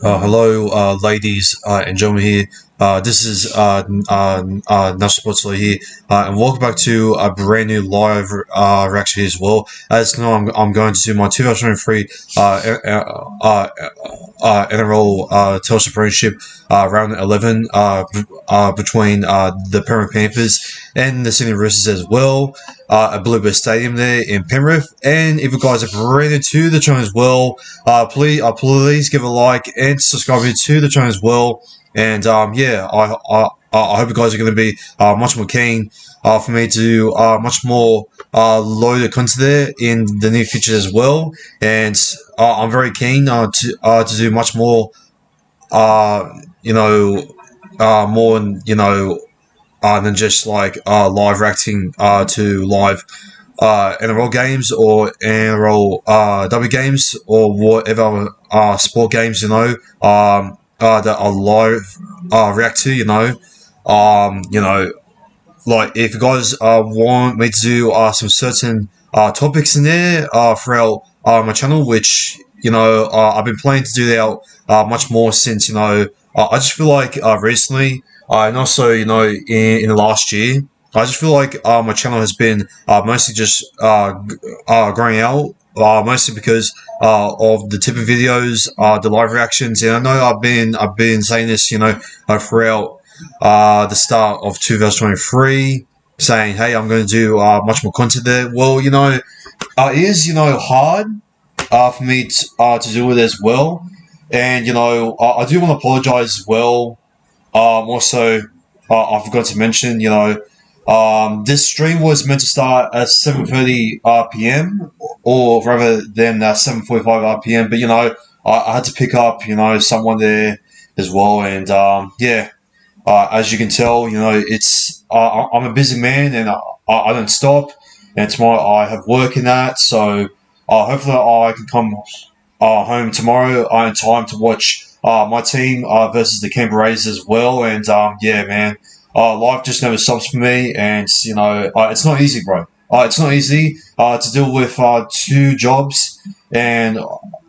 Hello, ladies and gentlemen here. This is National Sports Law here, and welcome back to a brand new live reaction as well. As you know, I'm going to do my 2023 NRL Telstra Premiership round 11 between the Penrith Panthers and the Sydney Roosters as well. At Bluebird Stadium there in Penrith. And if you guys are brand new to the channel as well, please give a like and subscribe to the channel as well. And yeah, I hope you guys are going to be much more keen for me to do much more loaded content there in the near future as well. And I'm very keen to do much more, you know, more than just like live reacting to live NRL games or NRL W games or whatever sport games that I live react to. Like if you guys want me to do some certain topics in there throughout my channel, which I've been planning to do that much more since I just feel like recently and also in the last year. I just feel like my channel has been mostly just growing out, mostly because of the type of videos, the live reactions, and I know I've been saying this, throughout the start of 2023, saying, "Hey, I'm going to do much more content there." Well, it is hard for me to do it as well, and I do want to apologize as well. Also, I forgot to mention, this stream was meant to start at 7:30 p.m. or rather than 7:45 p.m. But I had to pick up someone there as well, and yeah, as you can tell, it's I'm a busy man and I don't stop, and tomorrow I have work in that, so hopefully I can come home tomorrow in time to watch my team versus the Canberra Raiders as well. And yeah, man, life just never stops for me, and it's not easy, bro. It's not easy to deal with two jobs, and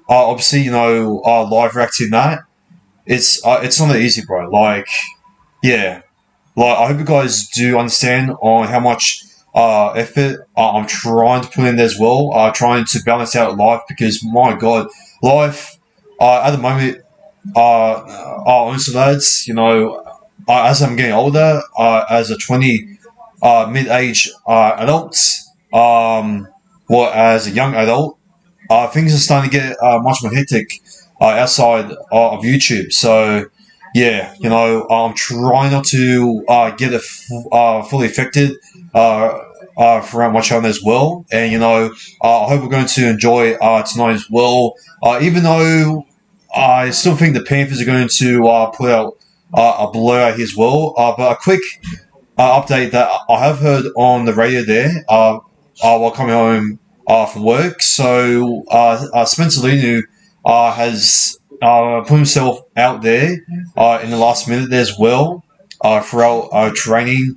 obviously, live reacting that it's not that easy, bro. Like, yeah, like I hope you guys do understand on how much effort I'm trying to put in as well. Trying to balance out life because my God, life at the moment, honestly, lads, as I'm getting older, as a 20 mid-age adult, well, as a young adult, things are starting to get much more hectic outside of YouTube. So, yeah, I'm trying not to get it fully affected throughout my channel as well. And, I hope we're going to enjoy tonight as well. Even though I still think the Panthers are going to put out a blowout here as well. But a quick update that I have heard on the radio there while coming home from work. So Spencer Linu has put himself out there in the last minute there as well throughout training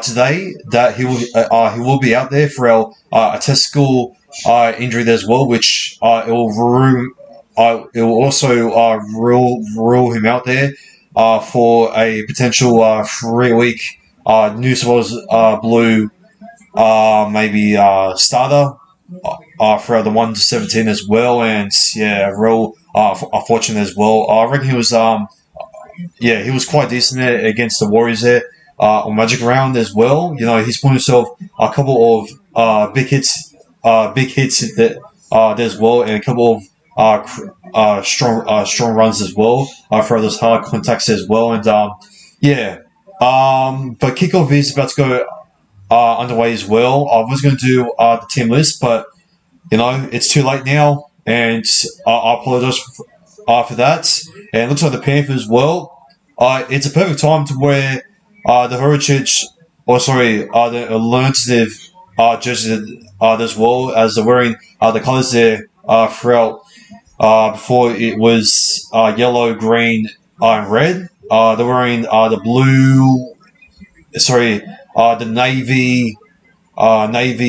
today. That he will be out there for a testicle injury there as well, which it will ruin. It will also rule him out there for a potential 3 week New South Wales Blue maybe starter for the 1 to 17 as well, and yeah, real unfortunate as well. I reckon he was he was quite decent there against the Warriors there on Magic Round as well. He's put himself a couple of big hits there as well, and a couple of strong runs as well for those hard contacts as well, and yeah. But kickoff is about to go underway as well. I was going to do the team list, but it's too late now, and I apologize for that. And it looks like the Panthers, well, it's a perfect time to wear the Heritage, or sorry, the alternative jerseys as well, as they're wearing the colours there throughout. Before it was yellow, green, and red. They're wearing the blue, sorry, the navy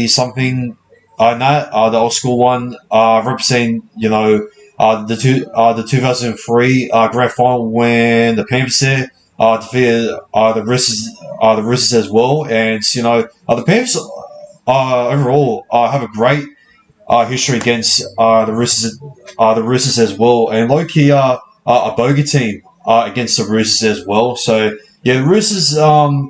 something, and that the old school one representing the 2003 grand final when the Panthers there defeated the Roosters as well, and the Panthers overall have a great history against the Roosters as well, and low key a bogey team against the Roosters as well. So yeah, the Roosters,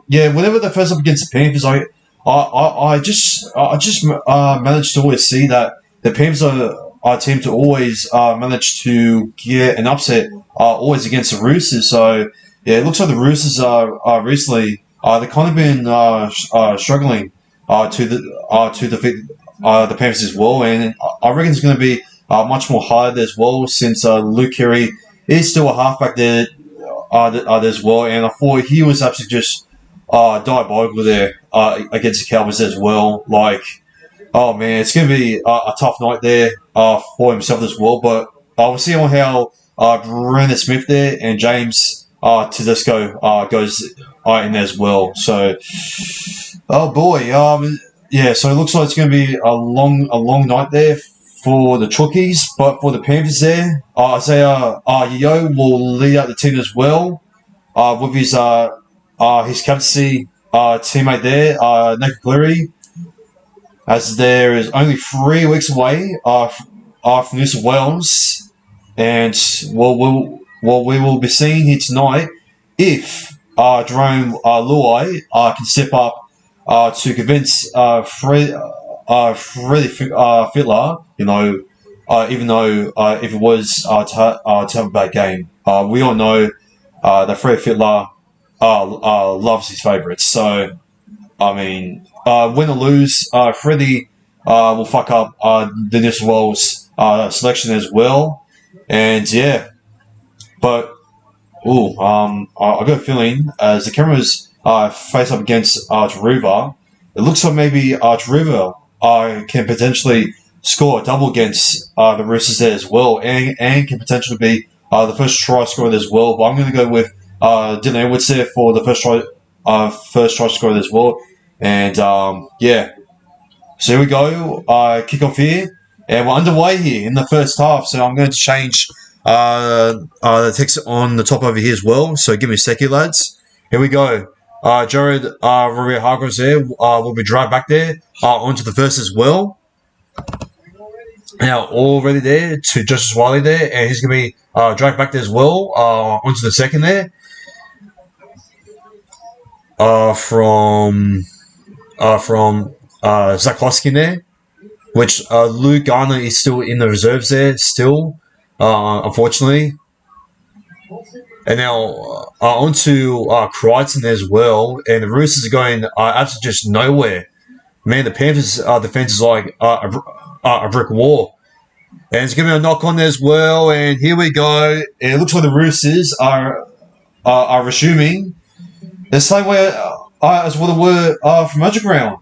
whenever they face up against the Panthers, I just managed to always see that the Panthers are a team to always manage to get an upset always against the Roosters. So yeah, it looks like the Roosters are recently they've kind of been struggling to defeat the Panthers as well, and I reckon it's going to be much more hard as well since Luke Keary is still a halfback there as well, and I thought he was absolutely just diabolical there against the Cowboys as well. Like, oh man, it's going to be a tough night there for himself as well. But we'll see on how Brandon Smith there and James Tedesco goes in as well. So, oh boy, yeah. So it looks like it's going to be a long night there for the Chookies, but for the Panthers there, Isaiah Yeo will lead out the team as well with his captaincy teammate there, Nathan Cleary, as there is only 3 weeks away from New South Wales, and we will be seeing here tonight if Jerome Luai can step up to convince Freddie Fittler, even though if it was to have a bad game, we all know that Freddie Fittler loves his favourites. So, I mean, win or lose, Freddie will fuck up the New South Wales selection as well. And yeah, but I got a feeling as the cameras face up against Taruva, it looks like maybe Taruva can potentially score a double against the Roosters there as well, and can potentially be the first try scorer as well. But I'm going to go with Dylan Edwards there for the first try scorer as well. And yeah, so here we go. Kick off here, and we're underway here in the first half. So I'm going to change the text on the top over here as well. So give me a sec here, lads. Here we go. Jared Hargreaves there will be dragged back there onto the first as well. Now already there to Justice Wiley there, and he's going to be dragged back there as well onto the second there. From Zach Hoskin there, which Luke Garner is still in the reserves there still, unfortunately. And now on to Crichton as well, and the Roosters are going absolutely just nowhere. Man, the Panthers' defense is like a brick wall. And it's going to be a knock on there as well, and here we go. And it looks like the Roosters are resuming the same way as what they were from underground,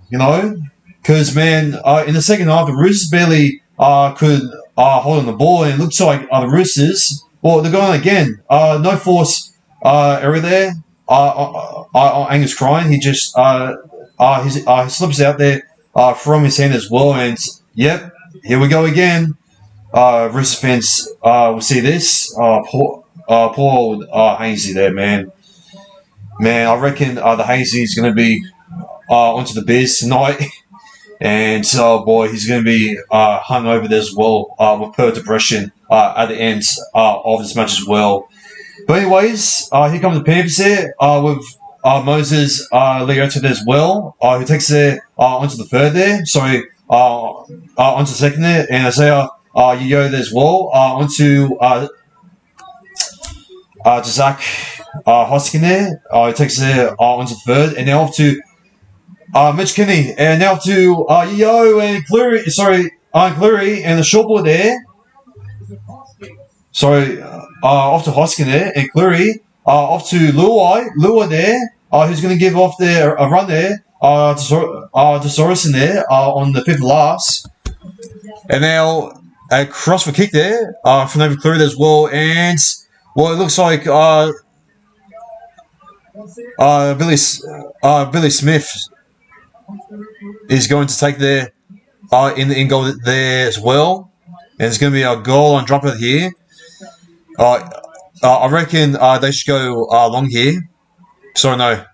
because man, in the second half, the Roosters barely could hold on the ball, and it looks like the Roosters, well, they're going again. No force error there. Angus Crine, he just he slips out there from his hand as well, and yep, here we go again. Roosters fans will see this. Poor old Hainsey there, man. Man, I reckon the Hainsey is going to be onto the Bears tonight. And oh boy, he's going to be hung over there as well with per depression at the end of this match as well. But anyways, here comes the Panthers here with Moses Leota as well, who takes it onto the third there. Sorry, onto the second there, and Isaiah Yeo there as well onto Zach Hoskin there. He takes it onto the third, and now off to Mitch Kinney, and now to Yeo and Cleary. Sorry, Cleary and the short ball there. Sorry, off to Hoskin there, and Cleary off to Luai there, who's going to give off there a run there to Sorensen there on the fifth last. And now a cross for kick there from David Cleary as well, and well, it looks like Billy Smith is going to take there in goal there as well. And it's going to be a goal on drop it here. I reckon they should go long here. Sorry, no.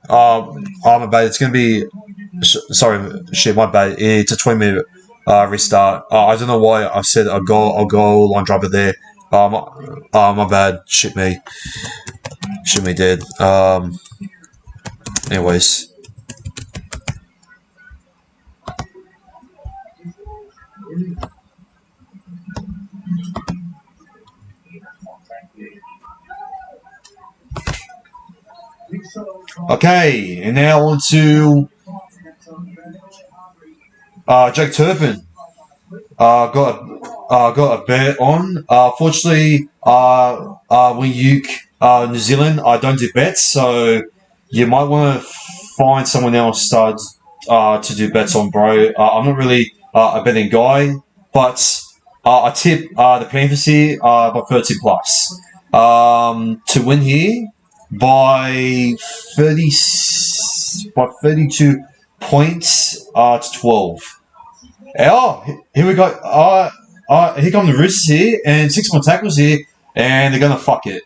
My bad. It's going to be... Sorry, shit, my bad. It's a 20-minute restart. I don't know why I said a goal line drop it there. My bad. Shit me dead. Anyways. Okay, and now on to Jake Turpin. Got a bet on. Fortunately, when you New Zealand, I don't do bets, so you might want to find someone else to do bets on, bro. I'm not really a betting guy, but I tip the Panthers here by 30 plus to win here by 32 points to 12. Oh, here we go. Here come the Roosters here, and 6 more tackles here, and they're gonna fuck it.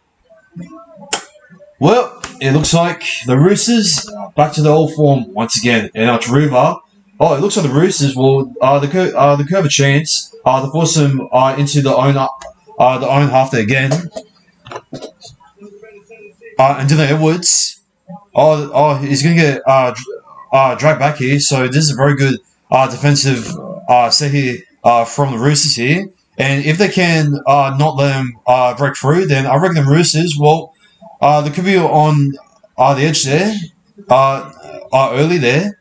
Well, it looks like the Roosters back to the old form once again, and now Taruva. Oh, it looks like the Roosters will the curve a chance to force them into the own half there again. And Dylan Edwards. He's gonna get dragged back here. So this is a very good defensive set here from the Roosters here. And if they can not let them break through, then I reckon the Roosters, well, they could be on the edge there early there.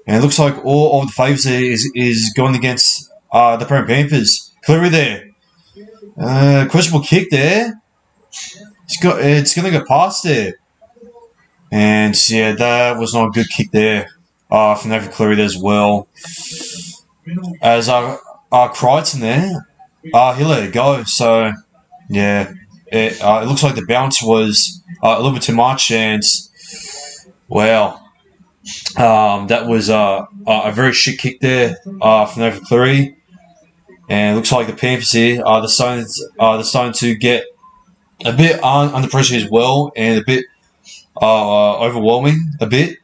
And it looks like all of the favours there is going against the Penrith Panthers. Cleary there. Questionable kick there. It's going to go past there. And yeah, that was not a good kick there from Nathan Cleary there as well. As Crichton there, he let it go. So yeah, it looks like the bounce was a little bit too much. And wow. That was a very shit kick there from Nathan Cleary, and it looks like the Panthers here they're starting to get a bit under pressure as well, and a bit overwhelming a bit.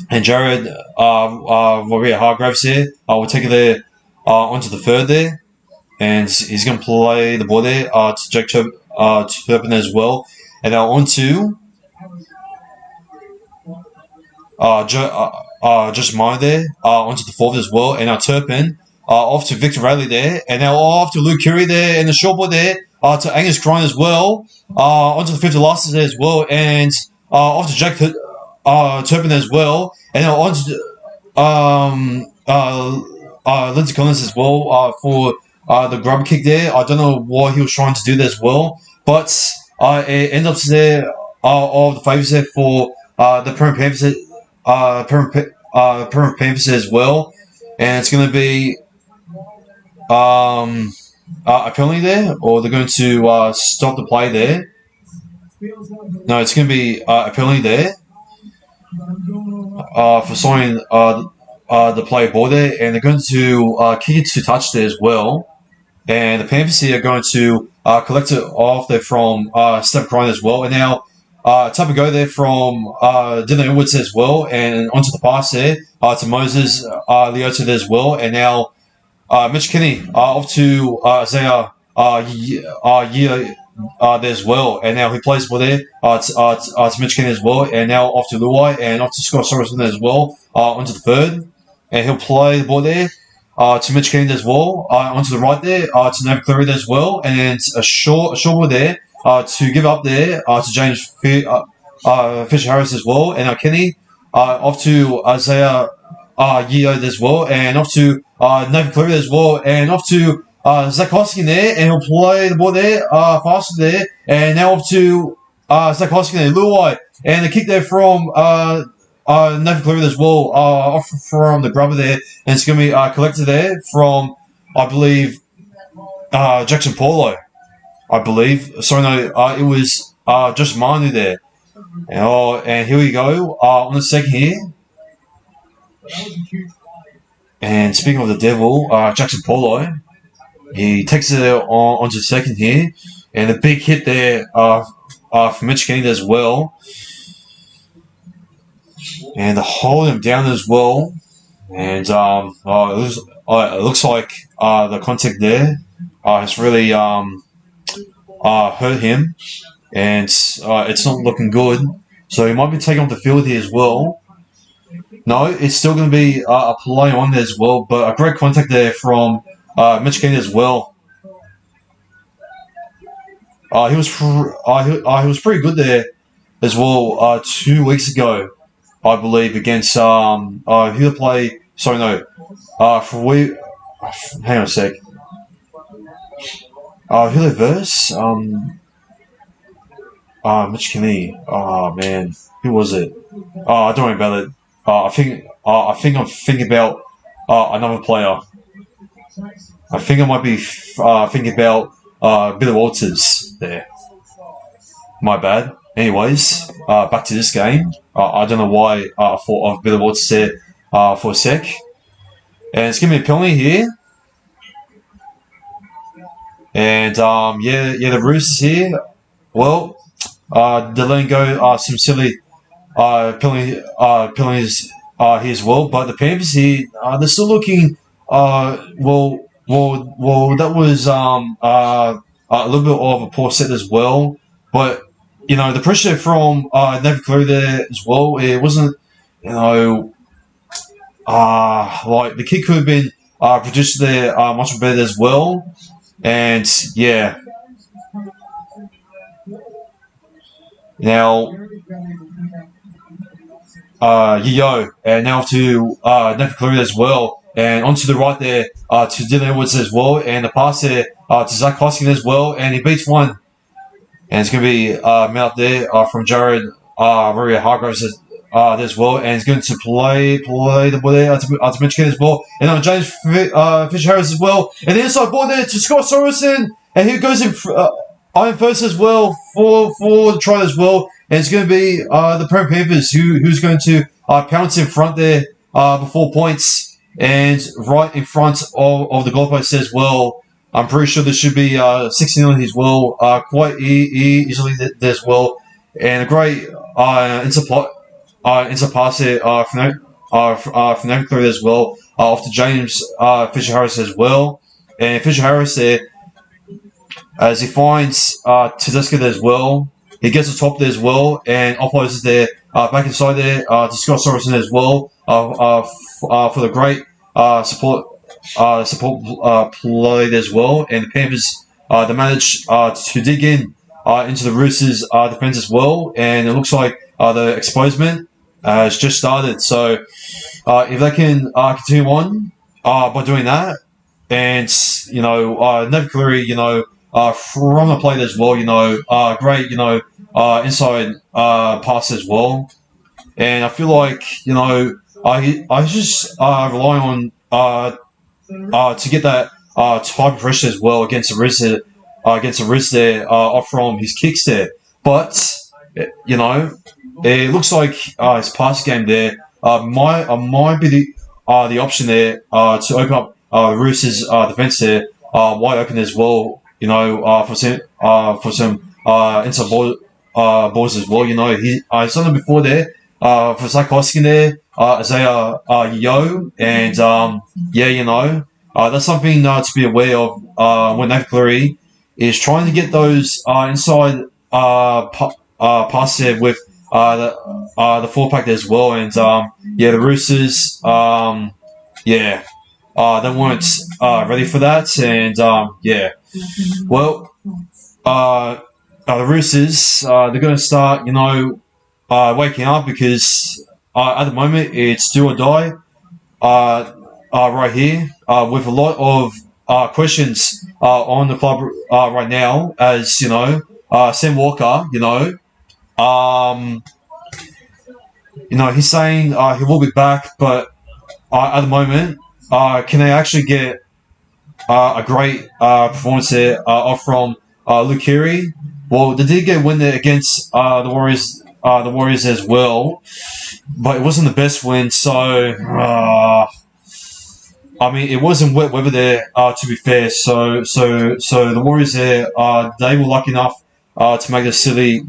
And Jared Hargraves here will take it there onto the third there, and he's going to play the ball there to Jake Turpin as well, and now onto. Just mine there onto the fourth as well, and now Turpin off to Victor Rayleigh there, and now off to Luke Keary there, and the short ball there to Angus Crichton as well, onto the fifth last there as well, and off to Jack Turpin as well, and now onto Lindsay Collins as well for the grub kick there. I don't know what he was trying to do there as well, but it ends up there of the favours there for the Penrith Panthers. Penrith Panthers as well, and it's going to be a penalty there, or they're going to stop the play there. No, it's going to be a penalty there for signing the play ball there, and they're going to kick it to touch there as well. And the Panthers here are going to collect it off there from Steph Crichton as well, and now. Type of go there from Dylan Edwards as well, and onto the pass there to Moses Leota there as well, and now Mitch Kenny off to Isaiah there as well, and now he plays ball there to Mitch Kenny as well, and now off to Luai and off to Scott Sorensen as well onto the third, and he'll play the ball there to Mitch Kenny as well onto the right there to Nathan Cleary there as well, and then a short ball there. To give up there to James Fisher Harris as well, and Kenny off to Isaiah Yeo as well, and off to Nathan Cleary as well, and off to Zach Hoskin there, and he'll play the ball there faster there, and now off to Zach Hoskin there, Luai, and the kick there from Nathan Cleary as well, off from the grubber there, and it's going to be collected there from, I believe, Jackson Paulo. I believe. Sorry, no, it was just Manu there. And here we go on the second here. And speaking of the devil, Jackson Paulo. He takes it onto second here, and a big hit there from Mitch Kennedy as well, and to hold him down as well. And it looks like the contact there has really hurt him, and it's not looking good. So he might be taken off the field here as well. No, it's still going to be a play on there as well, but a great contact there from Mitch Kennedy as well. He was pretty good there as well 2 weeks ago, I believe, against who they play. Sorry, no, hang on a sec. Who they verse? Mitch Kennedy. Oh man, who was it? Don't worry about it. I think I'm thinking about another player. I think I might be thinking about Billy Walters there. My bad. Anyways, back to this game. I don't know why I thought of Billy Walters there for a sec. And it's giving me a penalty here. And the Roosters here. Well, they're letting go some silly penalties here as well. But the Panthers here, they're still looking. Well, that was a little bit of a poor set as well. But the pressure from Nathan Cleary there as well. It wasn't, like the kick could have been produced there much better as well. And yeah. Now, and now to Nathan Cleary as well, and onto the right there to Dylan Edwards as well, and the pass there to Zach Hoskin as well, and he beats one, and it's going to be out there from Jared Maria Hargraves as well, and he's going to play the ball there to Mitch Kennedy as well, and on James Fisher-Harris as well, and the inside ball there to Scott Sorensen, and he goes in Iron first as well for the try as well, and it's going to be the Penrith Panthers who's going to pounce in front there before points, and right in front of the goalpost as well. I'm pretty sure there should be 16 as well, quite easily there as well, and a great into pass there from Nathan Cleary as well, off to James Fisher-Harris as well, and Fisher-Harris there, as he finds Tedesco there as well. He gets the top there as well, and offloads there back inside there to Scott Sorensen as well for the great support play there as well. And the Panthers they managed to dig in into the Roosters defense as well, and it looks like the exposement has just started. So if they can continue on by doing that, and Nathan Cleary, from the plate as well, great, inside pass as well. And I feel like, I just rely on to get that type of pressure as well against the wrist there, off from his kicks there. But, it looks like his pass game there might be the option there to open up the Roosters defense there wide open as well. For some inside balls as well. He's done it before there for Zach Hoskin there, Isaiah and that's something to be aware of when Nathan Cleary is trying to get those inside passes there with the four pack as well, and the Roosters they weren't ready for that, and well, the Roosters, they're going to start, waking up, because at the moment it's do or die right here, with a lot of questions on the club right now, as, Sam Walker, he's saying he will be back, but at the moment, can they actually get a great performance there off from Luke Keary? Well, they did get a win there against the Warriors as well, but it wasn't the best win. So I mean, it wasn't wet weather there, to be fair. So the Warriors there, they were lucky enough to make the silly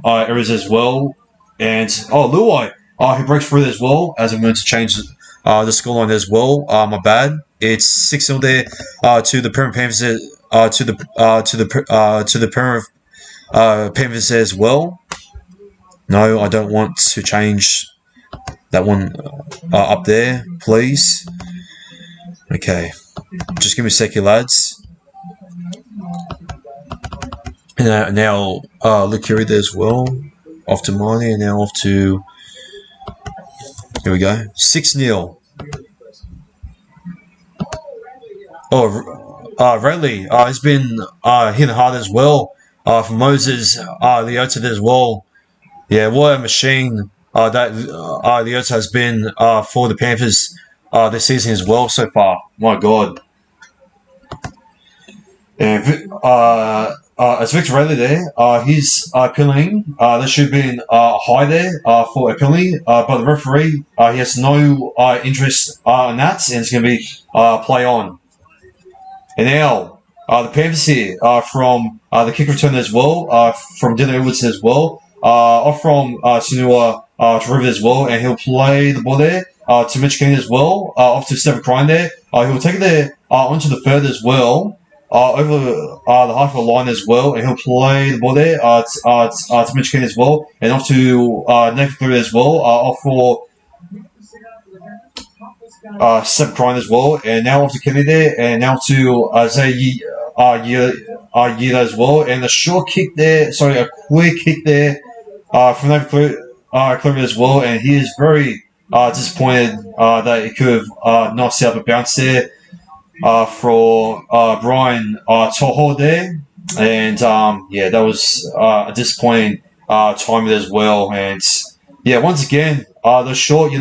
errors as well. And Luai, who breaks through as well, as I'm going to change the scoreline as well. My bad. It's 6-0 there to the Penrith Panthers. To the Penrith Panthers as well. No, I don't want to change that one up there, please. Okay, just give me a second, lads. And now Luke Curry there as well. Off to Marnie, and now off to... Here we go. 6-0. Radley has been hitting hard as well. For Moses, Leota as well. Yeah, what a machine that Leota has been for the Panthers this season as well so far. My God. And as Victor Radley there, he's penalty. There should have been high there for a penalty, but the referee he has no interest in that, and it's going to be play on. And now the Panthers here from the kick return as well, from Dylan Edwards as well, off from Sunua to River as well, and he'll play the ball there to Mitch Keane as well, off to Stephen Crine there. He'll take it there onto the third as well. Over the half of the line as well, and he'll play the ball there to Mitch Keane as well, and off to Nathan Cleary as well, off for Seb Crine as well, and now off to Kenny there, and now to Zay Yida as well, and a short kick there, sorry, a quick kick there from Nathan Cleary as well, and he is very disappointed that he could have not set up a bounce there. For Brian Toho there, and yeah, that was a disappointing time as well. And yeah, once again, the short,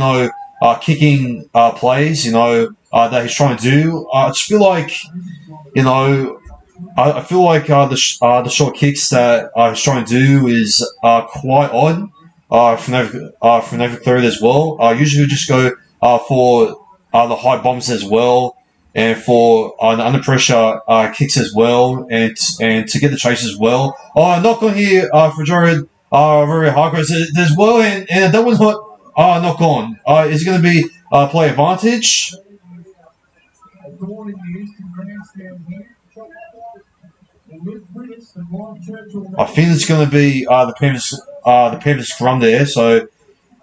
kicking plays, that he's trying to do. I just feel like, I feel like the short kicks that he's trying to do is quite odd. From Nathan Cleary as well. Usually we just go for the high bombs as well. And for the under pressure kicks as well, and to get the chase as well. Knock on here for Jared very Hargraves as well, and that one's not knock on. It's going to be play advantage. I think it's going to be the Panthers scrum there, so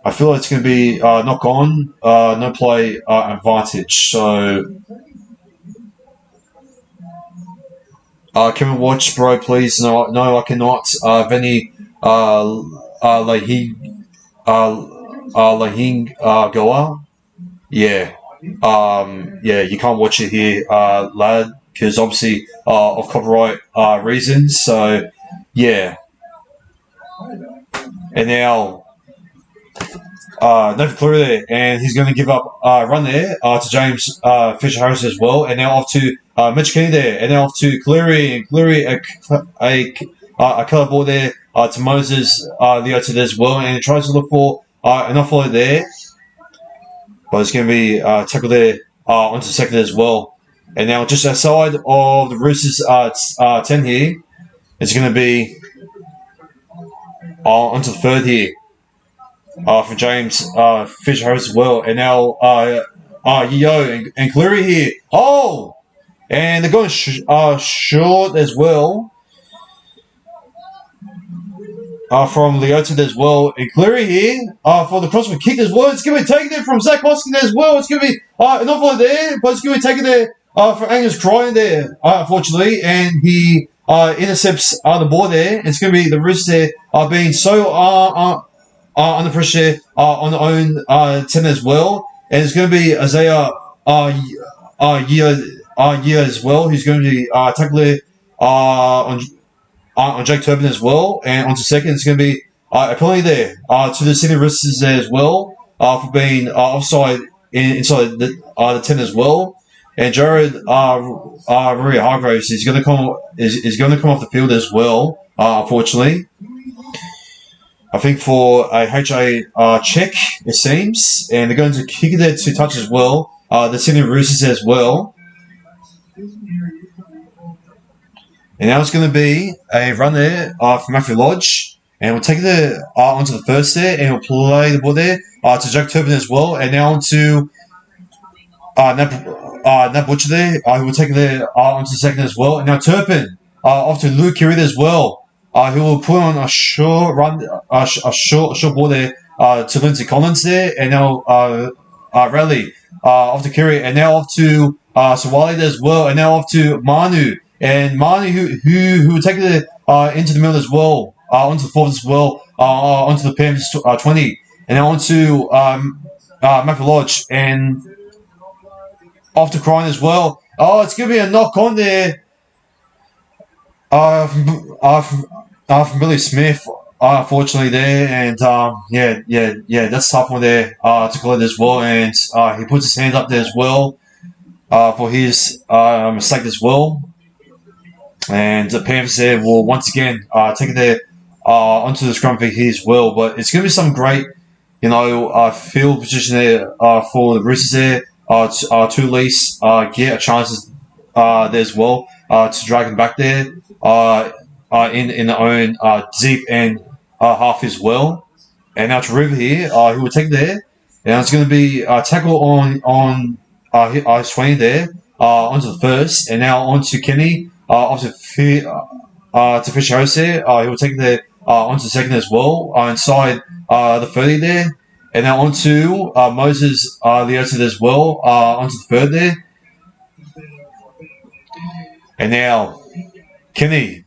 I feel like it's going to be knock on, no play advantage. So. Can we watch, bro, please? No, I cannot. Veni Lahing Goa. Yeah. Yeah, you can't watch it here, lad, because obviously of copyright reasons. So, yeah. And now Nathan Cleary there, and he's going to give up run there to James Fisher-Harris as well, and now off to Mitch Keane there, and now off to Cleary, and Cleary a colour ball there to Moses Leota as well, and he tries to look for an offload there, but it's going to be tackled there onto second as well, and now just outside of the Roosters 10 here, it's going to be onto the third here. For James Fisher-Harris as well, and now Yeo and Cleary here. Oh, and they're going short as well. From Leota as well, and Cleary here for the crossfield kick as well. It's going to be taken there from Zach Hoskin as well. It's going to be an offload there, but it's going to be taken there from Angus Crine there, unfortunately, and he intercepts the ball there. It's going to be the Roosters there being so under pressure on their own 10 as well, and it's going to be Isaiah Year as well, who's going to be tackling on Jake Turbin as well, and onto second. It's going to be a penalty there to the Sydney Roosters there as well for being offside inside the 10 as well. And Jared Rory Hargraves is going to come off the field as well, unfortunately. I think for a HA check, it seems. And they're going to kick it there to touch as well the Sydney Roosters as well. And now it's going to be a run there from Matthew Lodge. And we'll take it onto the first there, and we'll play the ball there to Jack Turpin as well. And now onto Nat Butcher there, who will take it there onto the second as well. And now Turpin off to Luke Keary as well, who will put on a short run, a short ball there to Lindsay Collins there. And now Raleigh off to Keary, and now off to Sawali there as well. And now off to Manu. And Manu, who will take it into the middle as well, onto the fourth as well, onto the Panthers 20, and now onto Matthew Lodge, and off to Crine as well. Oh, it's going to be a knock on there from Billy Smith, unfortunately there, and that's a tough one there to call it as well, and he puts his hand up there as well for his mistake as well. And the Panthers there will once again take it there onto the scrum for his as well. But it's going to be some great, field position there for the Roosters there to at least get a chance there as well to drag them back there in their own deep end half as well. And now to River here, who will take it there. And it's going to be a tackle on his 20 there onto the first. And now onto Kenny. Off to Fisher House there, he will take there onto the second as well, inside the 30 there, and now onto Moses Leota as well, onto the third there, and now Kenny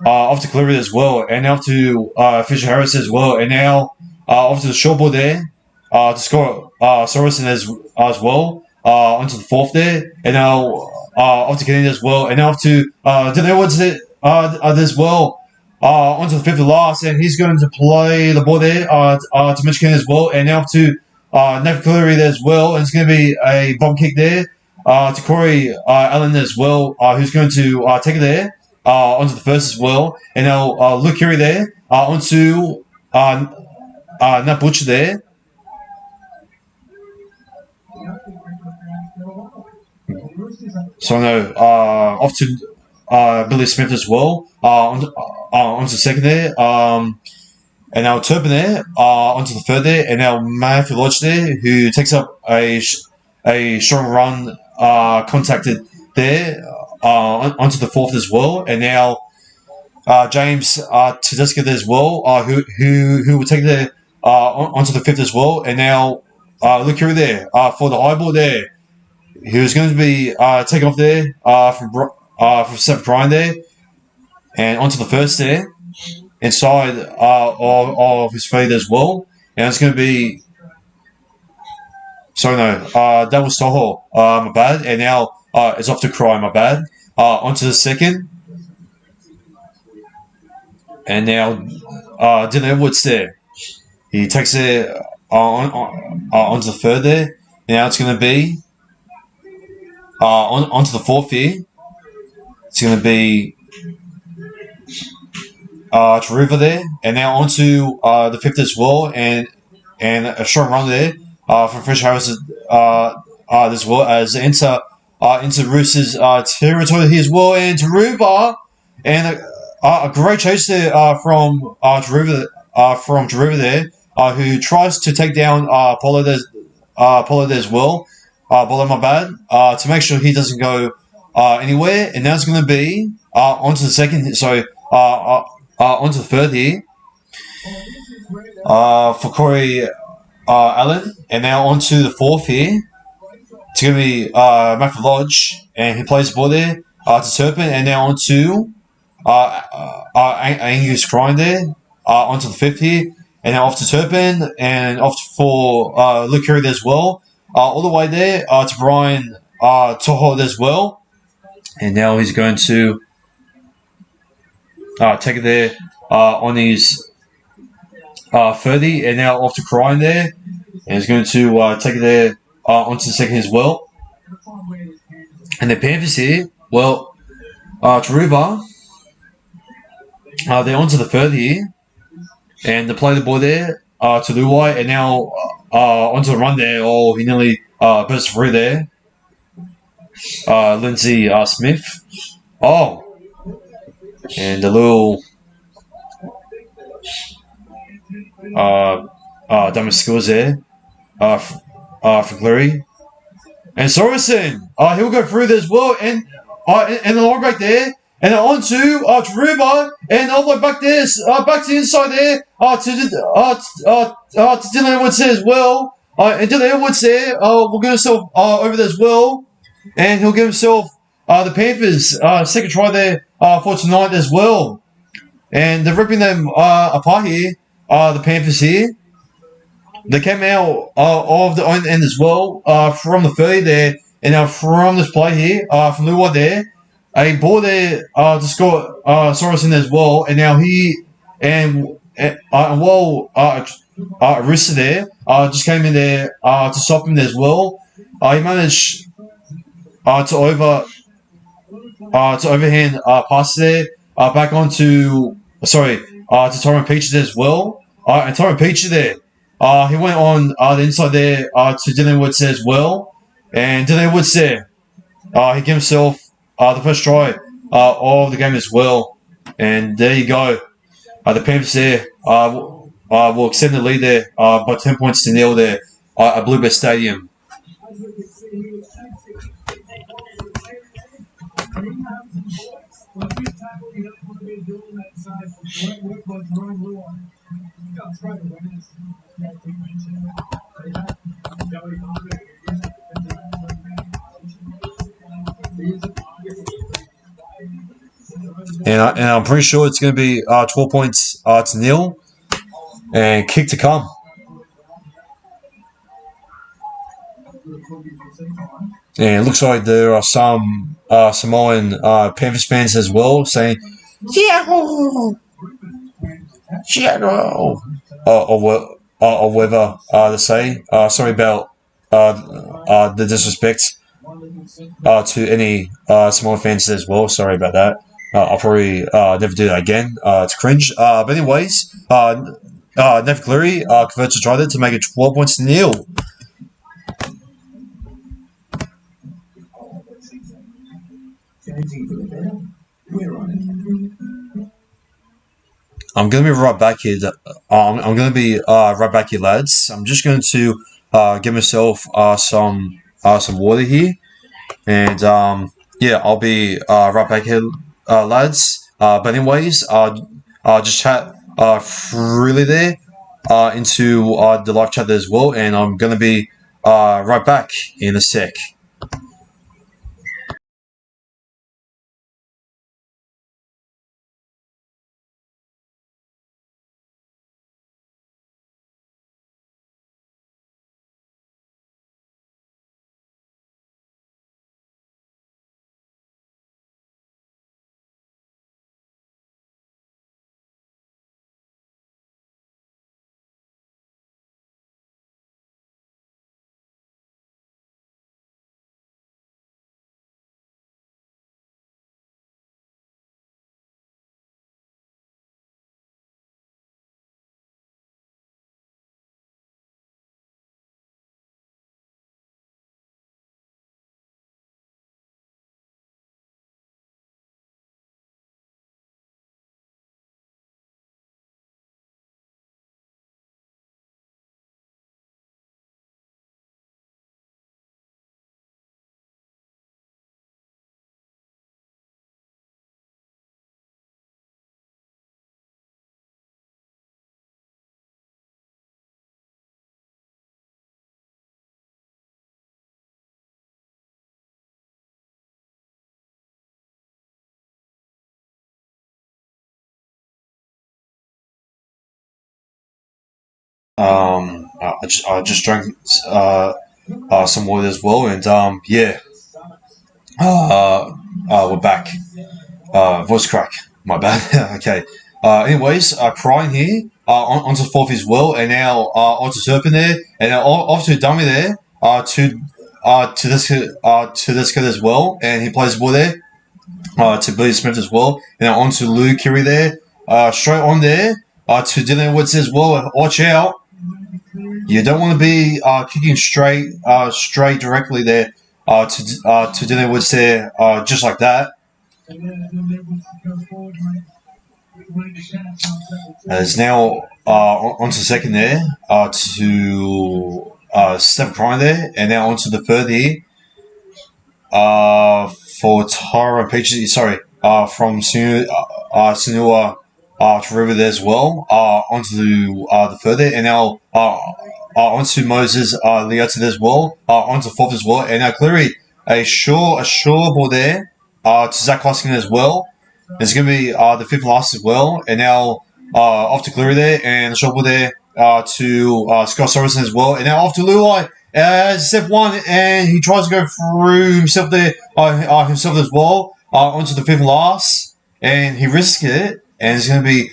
off to Cleary as well, and now to Fisher Harris as well, and now off to the short ball there to score Sorensen as well, onto the fourth there, and now off to Kenny as well, and now off to Dylan Edwards as well, onto the fifth and last, and he's going to play the ball there to Mitch Kenny as well, and now off to Nathan Cleary there as well, and it's going to be a bomb kick there to Corey Allen as well, who's going to take it there onto the first as well, and now Luke Keary there onto Nat Butcher there. So no, off to Billy Smith as well, onto the second there, and now Turpin there, onto the third there, and now Matthew Lodge there, who takes up a strong run, contacted there, onto the fourth as well, and now James Tedesca there as well, who will take there onto the fifth as well, and now Luke Keary there for the high ball there. He was going to be taken off there from Seth Bryan there, and onto the first there, inside of his feet as well. And it's going to be... that was Toho, my bad. And now it's off to Cry, my bad. Onto the second. And now Dylan Edwards there. He takes it onto the third there. Now it's going to be... onto the fourth here. It's going to be to River there, and now onto the fifth as well, and a strong run there from Fresh Harris as well as enter into Roosters territory here as well, and to River, and a great chase there from River there, who tries to take down Polo there as well. Below my bad, to make sure he doesn't go anywhere, and now it's going to be onto the second, onto the third here for Corey Allen, and now onto the fourth here. It's going to be Matthew Lodge, and he plays the ball there to Turpin, and now onto Angus Crine there, onto the fifth here, and now off to Turpin, and off for Luke Keary as well. All the way there to Brian Toho as well. And now he's going to take it there on his 30. And now off to Crine there. And he's going to take it there onto the second as well. And the Panthers here, well, to River, they're onto the third here. And they play the ball there to Luai. And now onto the run there. Oh, he nearly burst through there. Lindsay Smith. Oh, and a little damage skills there for Cleary. And Sorensen, he'll go through there as well, and the long break there, and then on to Taruba, and all the way back there, back to the inside there, to Dylan Edwards there as well, and Dylan Edwards there, will get himself over there as well, and he'll give himself the Panthers second try there for tonight as well, and they're ripping them apart here, the Panthers here. They came out of the own end as well from the 30 there, and from this play here from Luai there, a ball there to score Sorensen as well, and now he and while Rooster there just came in there to stop him there as well. He managed to overhand pass there back onto to Tyron Peach there as well, and Tyron Peach there. He went on the inside there to Dylan Woods there as well. And Dylan Woods there, he gave himself the first try of the game as well. And there you go. The Panthers there will extend the lead there by 10 points to 0 there at Bluebird Stadium. And I'm pretty sure it's going to be 12 points to 0 and kick to come. And it looks like there are some Samoan Panthers fans as well saying, "Seattle, Seattle," or whatever they say. Sorry about the disrespect to any Samoan fans as well. Sorry about that. I'll probably never do that again. It's cringe. But anyways, Nev Cleary converts a try there to make it 12 points to 0. I'm gonna be right back here. I'm gonna be right back here, lads. I'm just going to give myself some water here, and yeah, I'll be right back here, lads. But anyways, I'll just chat freely there into the live chat there as well, and I'm gonna be right back in a sec. I just drank some water as well, and yeah, we're back. Voice crack, my bad. Okay. Anyways, crying here onto fourth as well, and now onto Serpent there, and now off to Dummy there. To this kid as well, and he plays the ball there. To Billy Smith as well, and now onto Lou Kiri there. Straight on there. To Dylan Woods as well. Watch out. You don't want to be kicking straight directly there to Dylan Woods there just like that. As now onto second there to Steph Crime there, and now onto the third here for Tyron Peaches. Sorry, from Sunua to River there as well. Onto the third there, and now onto Moses Leota there as well. Onto fourth as well, and now Cleary a sure ball there to Zach Hoskin as well. It's going to be the fifth last as well, and now off to Cleary there, and the short ball there to Scott Sorensen as well, and now off to Luai. Step one, and he tries to go through himself there, himself as well, onto the fifth last, and he risks it, and it's going to be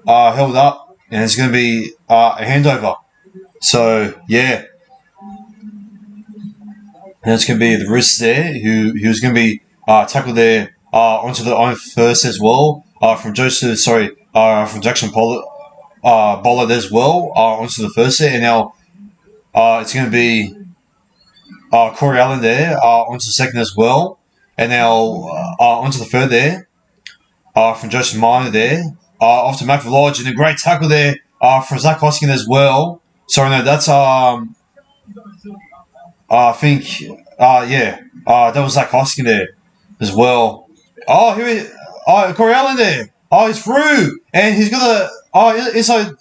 held up, and it's going to be a handover. So yeah, and it's going to be the wrist there, who was going to be tackled there onto the iron first as well, from Jackson Pollard as well, onto the first there, and now it's going to be Corey Allen there onto the second as well, and now onto the third there from Joseph Minor there, off to Matt Lodge, and a great tackle there from Zach Hoskin as well. Sorry, no, that's I think that was Zach Hoskin there as well. Oh, Corey Allen there. Oh, he's through, and he's got inside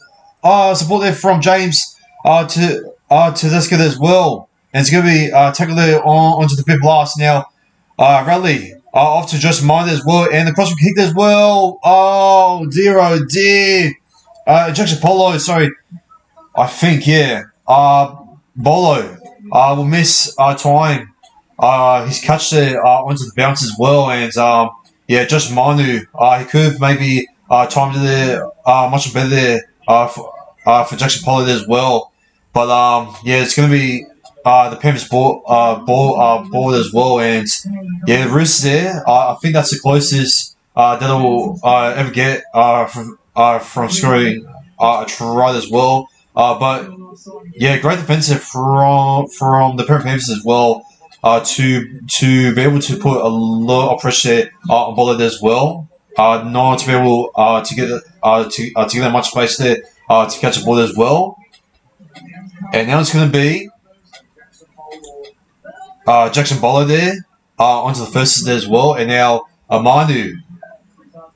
support there from James to Zeska as well, and it's going to be tackled there onto the fifth last now. Radley off to Joseph Minder as well, and the crossfield kick as well. Oh dear. Jackson Polo, sorry, I think Bolo will miss time. He's catch there onto the bounce as well, and Josh Manu, he could have maybe timed it there much better there for Jackson Pollard as well. But it's going to be the Panthers ball as well, and the Roosters there. I think that's the closest that'll ever get from scoring a try as well. But great defensive from the Panthers as well. To be able to put a lot of pressure on Pollard as well, not to be able to get that much space there to catch the ball as well. And now it's going to be Jackson Bolo there onto the first there as well, and now Manu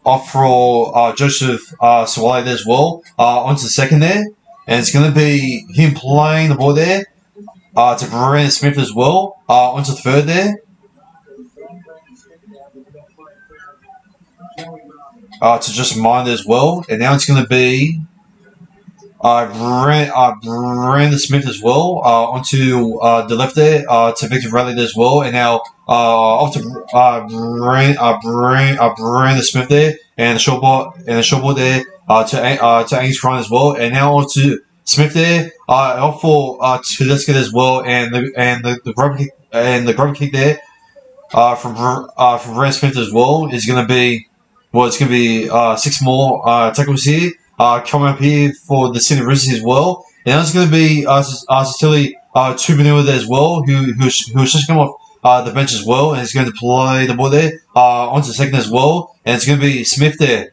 off for Joseph Sawale there as well onto the second there, and it's going to be him playing the ball there to Brandon Smith as well onto the third there. To just mind as well, and now it's going to be Brandon Smith as well onto the left there to Victor Radley as well, and now off to Brandon Smith there, and the short ball there to Angus Ryan as well, and now on to Smith there off for Tedesco as well, and the grub kick there from Brandon Smith as well is going to be. Well, it's going to be 6 more tackles here coming up here for the Sydney Roosters as well. And now it's going to be Cecily Tupanua there as well, who's just come off the bench as well, and he's going to play the ball there onto the second as well. And it's going to be Smith there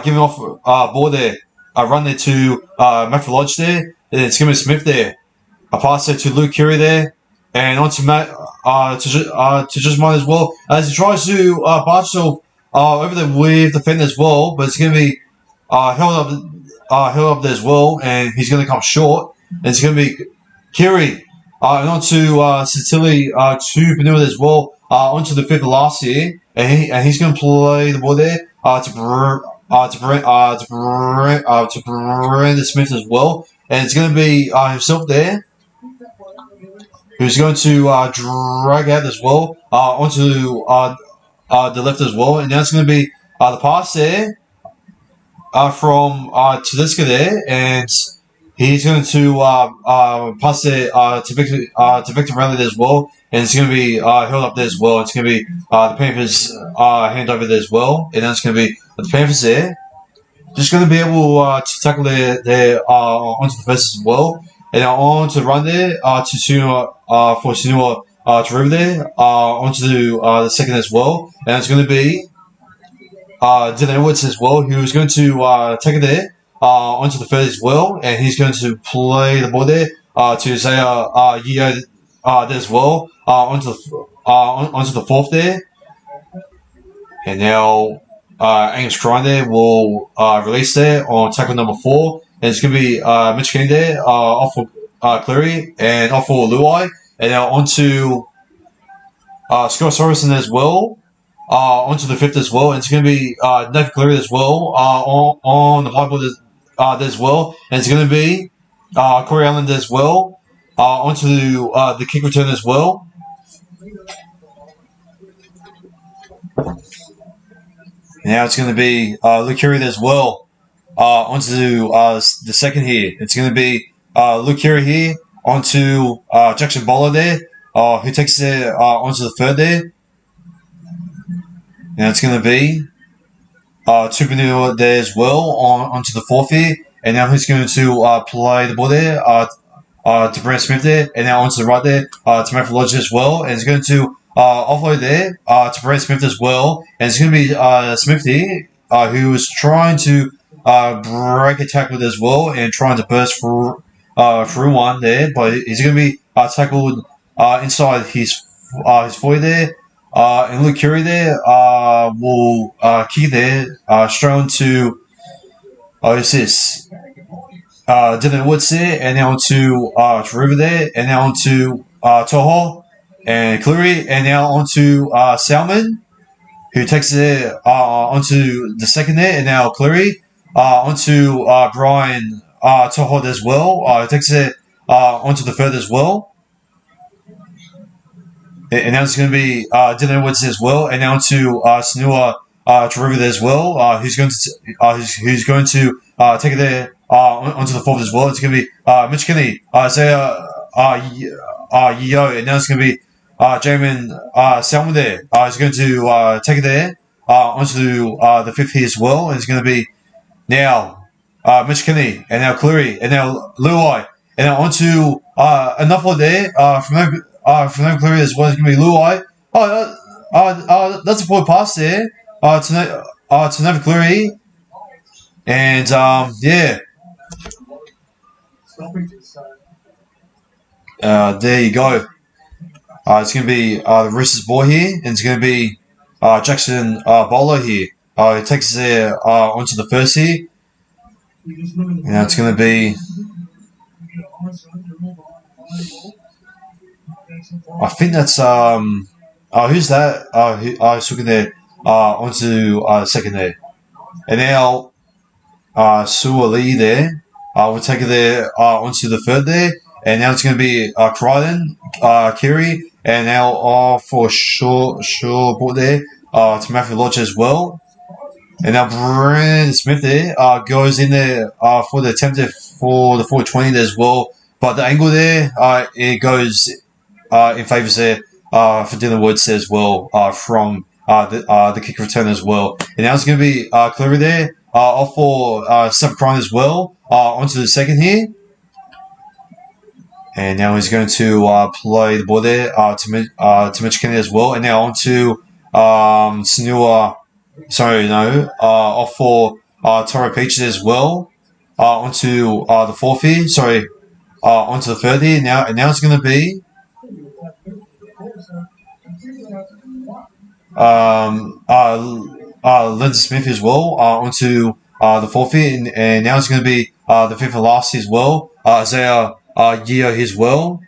giving off ball there, a run there to Matthew Lodge there. And it's going to be Smith there, a pass there to Luke Curry there, and onto Matt to just mine as well as he tries to pass himself over there with the fender as well, but it's going to be held up there as well, and he's going to come short. And it's going to be Kiri and onto Cecily Tupanua as well onto the fifth last here, and he's going to play the ball there to Brandon Smith as well, and it's going to be himself there who's going to drag out as well onto the left as well, and now it's going to be the pass there from Tedesco there, and he's going to pass there to Victor Radley as well, and it's going to be held up there as well. It's going to be the Panthers hand over there as well, and then it's going to be the Panthers there, just going to be able to tackle there onto the first as well. and now on to the run there to Sunua for Sunua to River there onto the second as well, and it's going to be Dylan Edwards as well, who's going to take it there onto the third as well, and he's going to play the ball there to Isaiah Yeo there as well onto the fourth there, and now Angus Crine there will release there on tackle number 4, and it's going to be Mitch Kenny there off for Cleary and off for Luai, and now onto Scott Sorensen as well. Onto the 5th as well, and it's going to be Nathan Cleary as well on the high ball there as well, and it's going to be Corey Allen as well onto the kick return as well. Now it's going to be Luke Keary as well onto the second here. It's going to be Luke Keary here onto Jackson Bowler there, who takes it onto the third there. Now it's going to be Tupanua there as well onto the fourth here. And now who's going to play the ball there to Brent Smith there. And now onto the right there to Matthew Lodge as well. And it's going to offload there to Brent Smith as well. And it's going to be Smith here who is trying to break a tackle as well and trying to burst through one there. But he's going to be tackled inside his 40 there. And Luke Keary there will kick there straight on to who's this? Dylan Woods there, and now on to River there, and now on to Toho and Cleary, and now on to Salmon, who takes it onto the second there, and now Cleary onto Brian Toho as well, who takes it onto the third as well. And now it's going to be Dylan Edwards as well, and now to Sanua Taruva as well, who's going to take it there onto the fourth as well. It's going to be Mitch Kenny, Isaiah Yeo, and now it's going to be Jamin Salmon there. He's going to take it there onto the fifth here as well, and it's going to be now Mitch Kenny, and now Cleary, and now Luai, and now onto enough of there from Cleary as well. It's going to be Luai. That's a forward pass there to Nova Cleary. And, yeah. There you go. It's going to be the Roosters boy here. And it's going to be Jackson Bowler here. He takes it there onto the first here. And it's going to be... I think that's who's that? I was looking there onto the second there, and now Sua Lee there. We'll take it there onto the third there, and now it's going to be Crichton, Keary, and now for Shaw brought there to Matthew Lodge as well, and now Brandon Smith there goes in there for the attempt there for the 420 there as well, but the angle there it goes. In favours there for Dylan Woods as well from the kick return as well. And now it's going to be Cleary there off for Steph Crine as well onto the second here. And now he's going to play the ball there to Mitch Kennedy as well. And now on to Sanua, off for Toro Peaches as well onto the fourth here. Onto the third here. Now it's going to be Lindsay Smith as well onto the fourth here, and now it's going to be the fifth and last as well. Isaiah Yeo as well,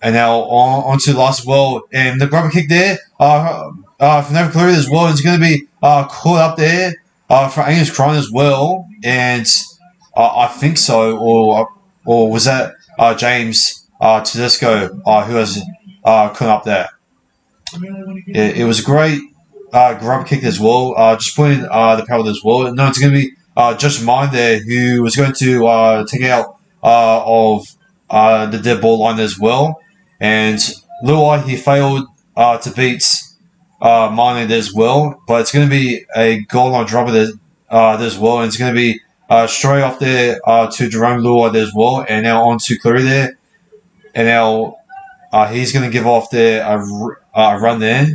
and now onto the last as well, and the grubber kick there from Nova Cleary as well. It's going to be caught up there for Angus Crine as well, and I think so, or was that James Tedesco who has caught up there. It was a great grub kick as well. Just putting the power as well. No, it's going to be Josh Mine there who was going to take out of the dead ball line as well. And Luai, he failed to beat Mine there as well. But it's going to be a goal line dropper there as well. And it's going to be straight off there to Jerome Luai there as well, and now on to Cleary there, and now he's going to give off there a run there.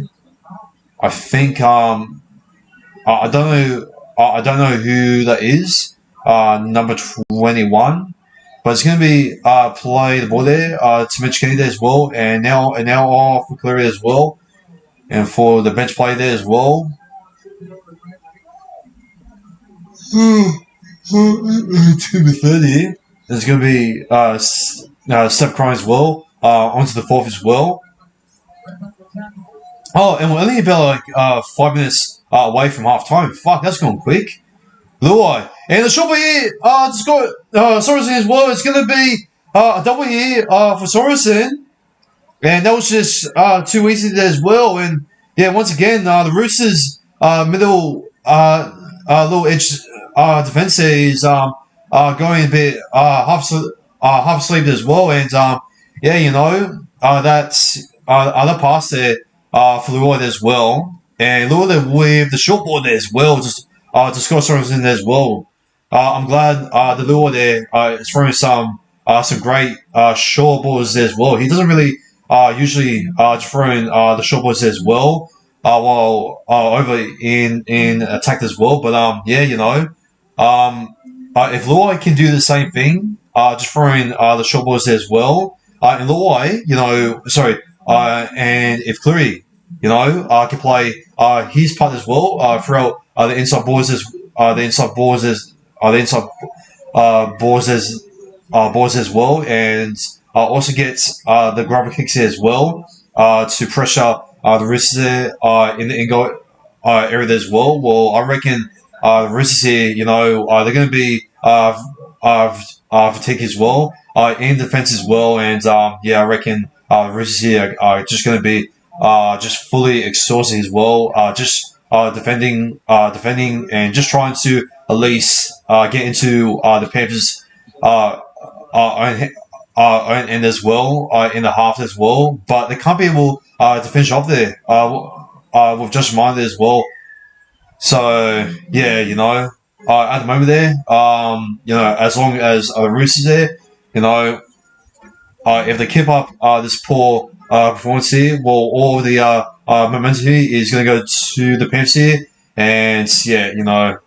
I think I don't know. I don't know who that is. Number 21, but it's going to be play the ball there to Mitch Kenny there as well, and now off for Cleary as well, and for the bench play there as well. To the 30, there's going to be Steph Curry as well. Onto the 4th as well. Oh, and we're only about 5 minutes away from half time. Fuck, that's going quick. Luai. And the shot by here, just got Sorensen as well. It's going to be a double here for Sorensen. And that was just too easy there as well. And yeah, once again, the Roosters middle little edge defense is going a bit half sleeved as well. And yeah, you know, that's other pass there for Luai as well. And Luai there with the short ball there as well. Just got Sorensen there as well. I'm glad the Luai there is throwing some great short balls there as well. He doesn't really usually throwing the short balls there as well. While over in attack as well, but yeah, you know, if Luai can do the same thing, just throwing the short balls there as well, and Luai, you know, and if Cleary, you know, can play his part as well, throughout the inside balls as well, and also gets the grubber kicks there as well to pressure the Roosters in the in-goal area there as well. Well, I reckon the Roosters here, you know, they're going to be fatigued as well in defense as well, and yeah, I reckon the Roosters here are just going to be just fully exhausted as well, just defending, and just trying to at least get into the Panthers' own end as well in the half as well, but they can't be able to finish off there with Josh Minor as well. So yeah, you know, at the moment there, you know, as long as the Roosters there, you know, if they keep up this poor performance here, well, all the momentum here is going to go to the Panthers here, and yeah, you know,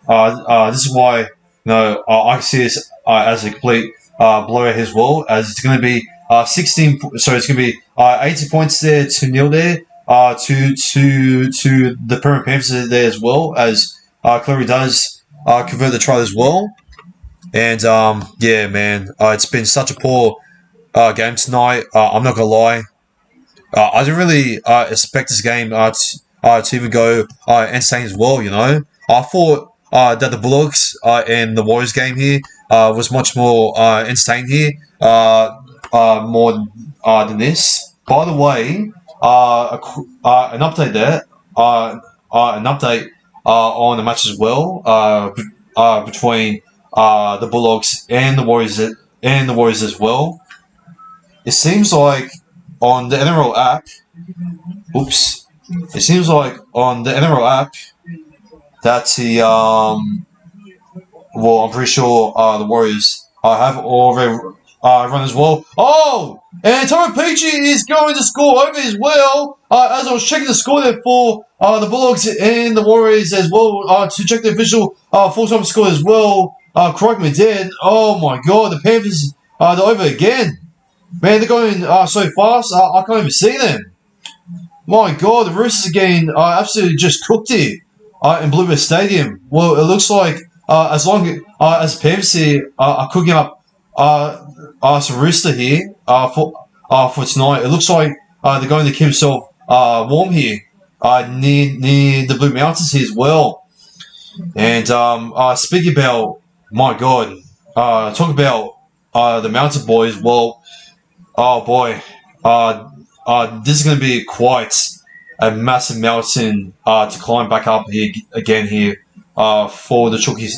this is why, you know, I see this as a complete blowout as well, as it's going to be 16. So it's going to be 80 points there to nil there to the Penrith Panthers there as well, as Cleary does convert the try as well. And yeah, man, it's been such a poor game tonight. I'm not gonna lie. I didn't really expect this game to even go entertaining as well. You know, I thought that the Bulldogs and the Warriors game here was much more entertaining here, more than this. By the way, an update there, an update on the match as well between the Bulldogs and the Warriors as well. It seems like on the NRL app, it seems like on the NRL app that the well, I'm pretty sure the Warriors have already run as well. Oh, and Tyrone Peachy is going to score over as well. As I was checking the score there for the Bulldogs and the Warriors as well, to check the official full-time score as well. Correct me dead. Oh my God, the Panthers they're over again. Man, they're going so fast. I can't even see them. My God, the Roosters again absolutely just cooked here in Bluebird Stadium. Well, it looks like as long as Panthers here are cooking up some Rooster here for tonight, it looks like they're going to keep themselves warm here near the Blue Mountains here as well. And speaking about, my God, talk about the Mountain Boys. Well, oh boy, this is going to be quite a massive mountain to climb back up here again here for the Chookies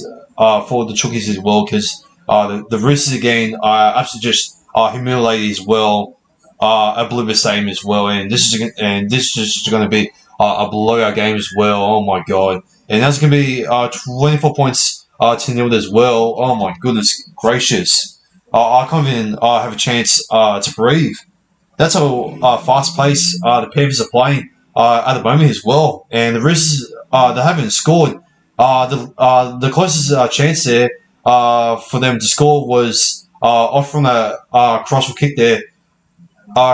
as well, because the Roosters again are absolutely just humiliated as well at Bluebird Stadium as well, and this is just going to be a blowout game as well. Oh my God, and that's going to be 24 points to nil as well. Oh my goodness gracious! I can't even have a chance to breathe. That's how fast paced the Panthers are playing at the moment as well. And the Roosters they haven't scored. The closest chance there for them to score was off from a crossfield kick there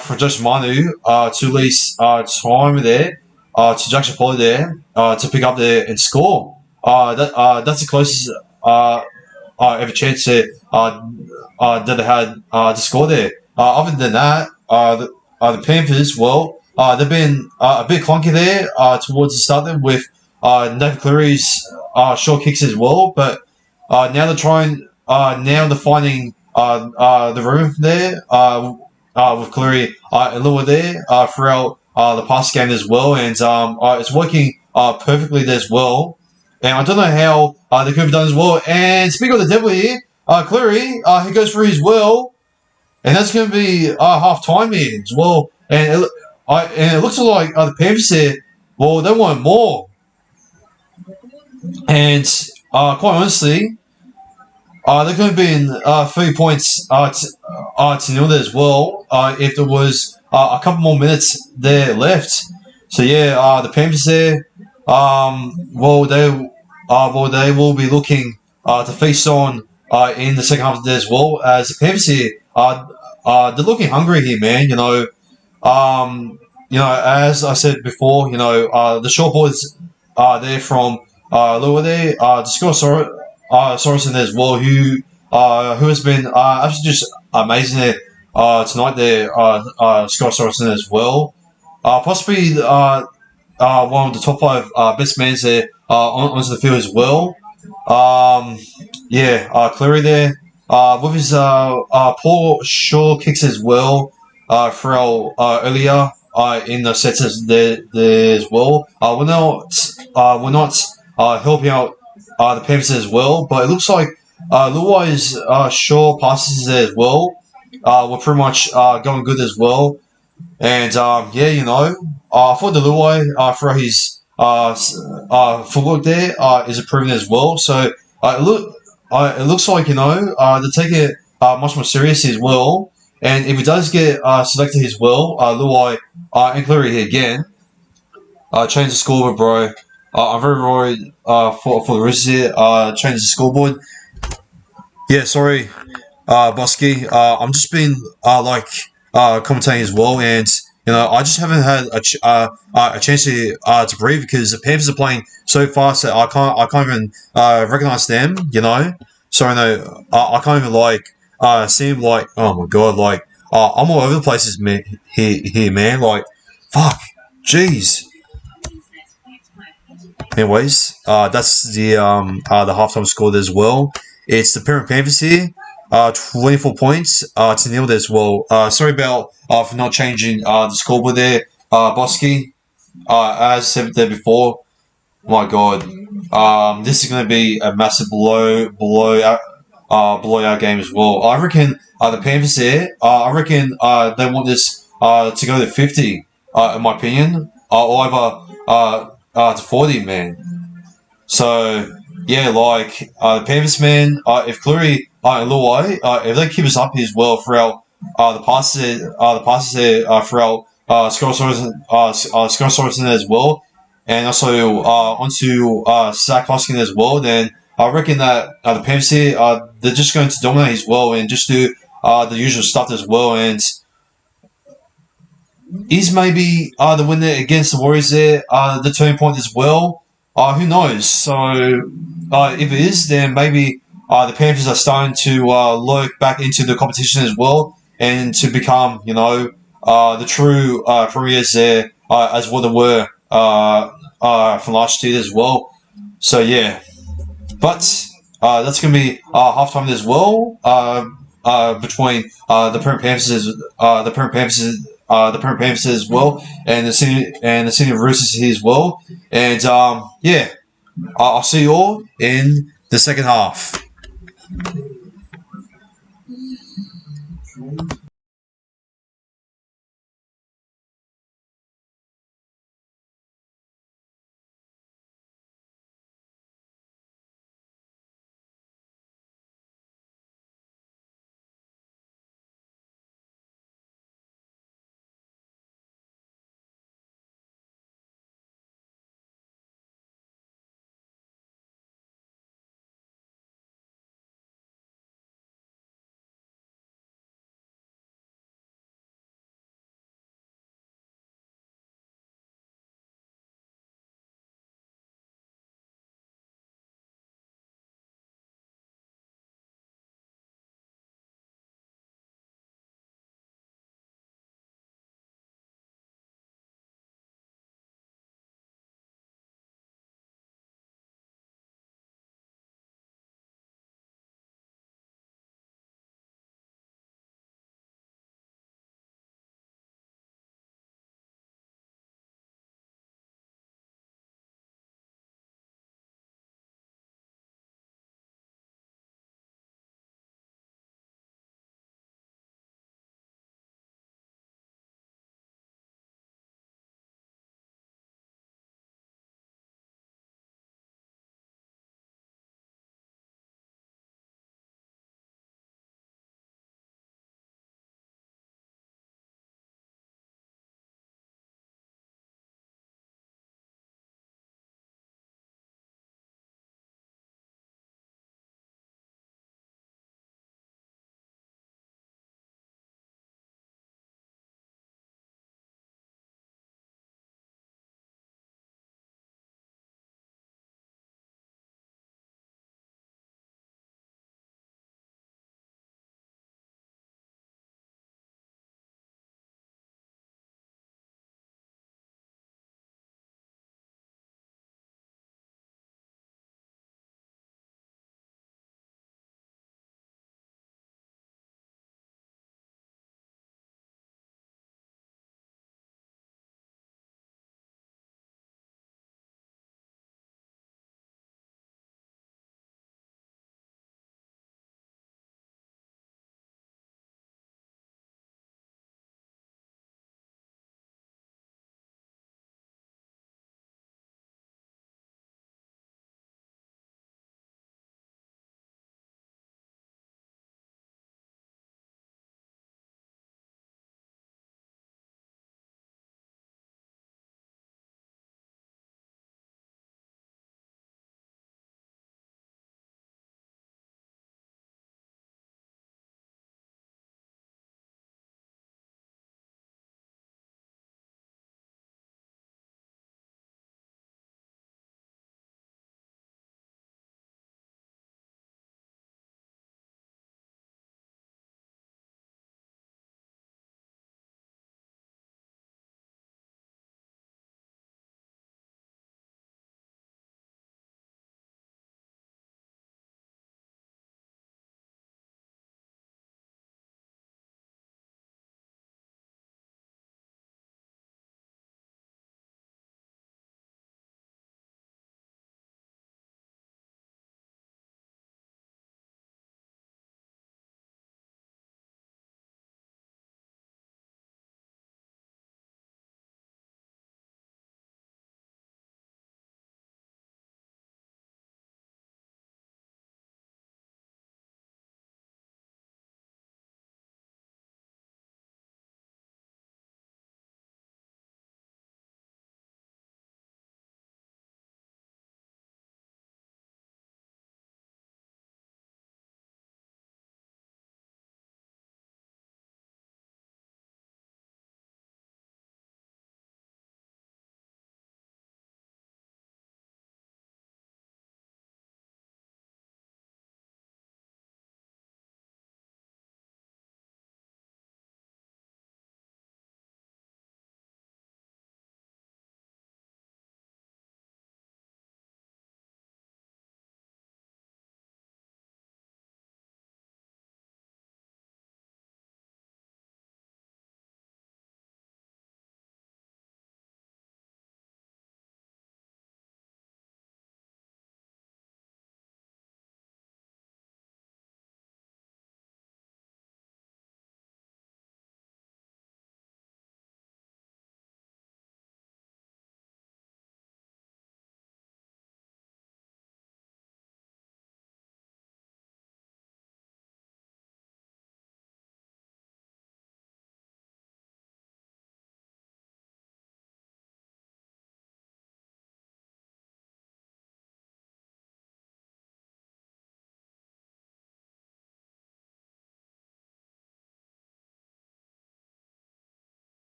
for Josh Manu to release time there to Jackson Polly there to pick up there and score. That's the closest ever chance that they had to score there. Other than that, the Panthers, well, they've been a bit clunky there towards the start there with Nathan Cleary's short kicks as well, but now they're trying. Now they're finding the room there with Cleary and Lua there throughout the past game as well, and it's working perfectly there as well. And I don't know how they could have done as well. And speaking of the devil here, Cleary, he goes for his well, and that's going to be half time here as well. And it looks like the Panthers here, well, they want more. And quite honestly, they could have been 3 points to nil there as well if there was a couple more minutes there left. So yeah, the Panthers there, well they will be looking to feast on in the second half there as well as the Panthers here. They're looking hungry here, man. As I said before, the short boys are there from Lua there, to score Sorensen as well, who has been absolutely just amazing there tonight there, Scott Sorensen as well. Possibly one of the top five best men there onto the field as well. Cleary there with his poor short kicks as well. Pharrell earlier in the sets there as well. We're not helping out the Panthers as well, but it looks like Luai's short passes there as well were pretty much going good as well. And I thought the Luai for his footwork there is improving as well. So it looks like they're taking it much more seriously as well. And if he does get selected as well, Luai and Cleary again, change the scoreboard, bro. I'm very worried for the Roosters here. Change the scoreboard. Yeah, sorry, Bosky. I'm just been commentating as well, and I just haven't had a chance to breathe because the Panthers are playing so fast that I can't even recognize them. So I can't even see them oh my god I'm all over the places here man jeez. Anyways, that's the halftime score as well. It's the Penrith Panthers here, 24 points to nil as well. Sorry about for not changing the scoreboard there, Bosky. As said there before, my God, this is going to be a massive blowout game as well. I reckon the Panthers there. I reckon they want this to go to 50, in my opinion, or over to 40, man. So yeah, the Panthers, man. If Cleary and Luai, if they keep us up as well throughout the passes there throughout Scott Sorensen as well, and also onto Zach Hoskin as well, then I reckon that the Panthers here, they're just going to dominate as well and just do the usual stuff as well. And is maybe the win there against the Warriors there the turning point as well? Who knows? So if it is, then maybe the Panthers are starting to lurk back into the competition as well and to become, the true premiers there as what they were from last year as well. So yeah, but that's going to be halftime as well between the Penrith Panthers as well, and the senior Roosters here as well. And I'll see you all in the second half.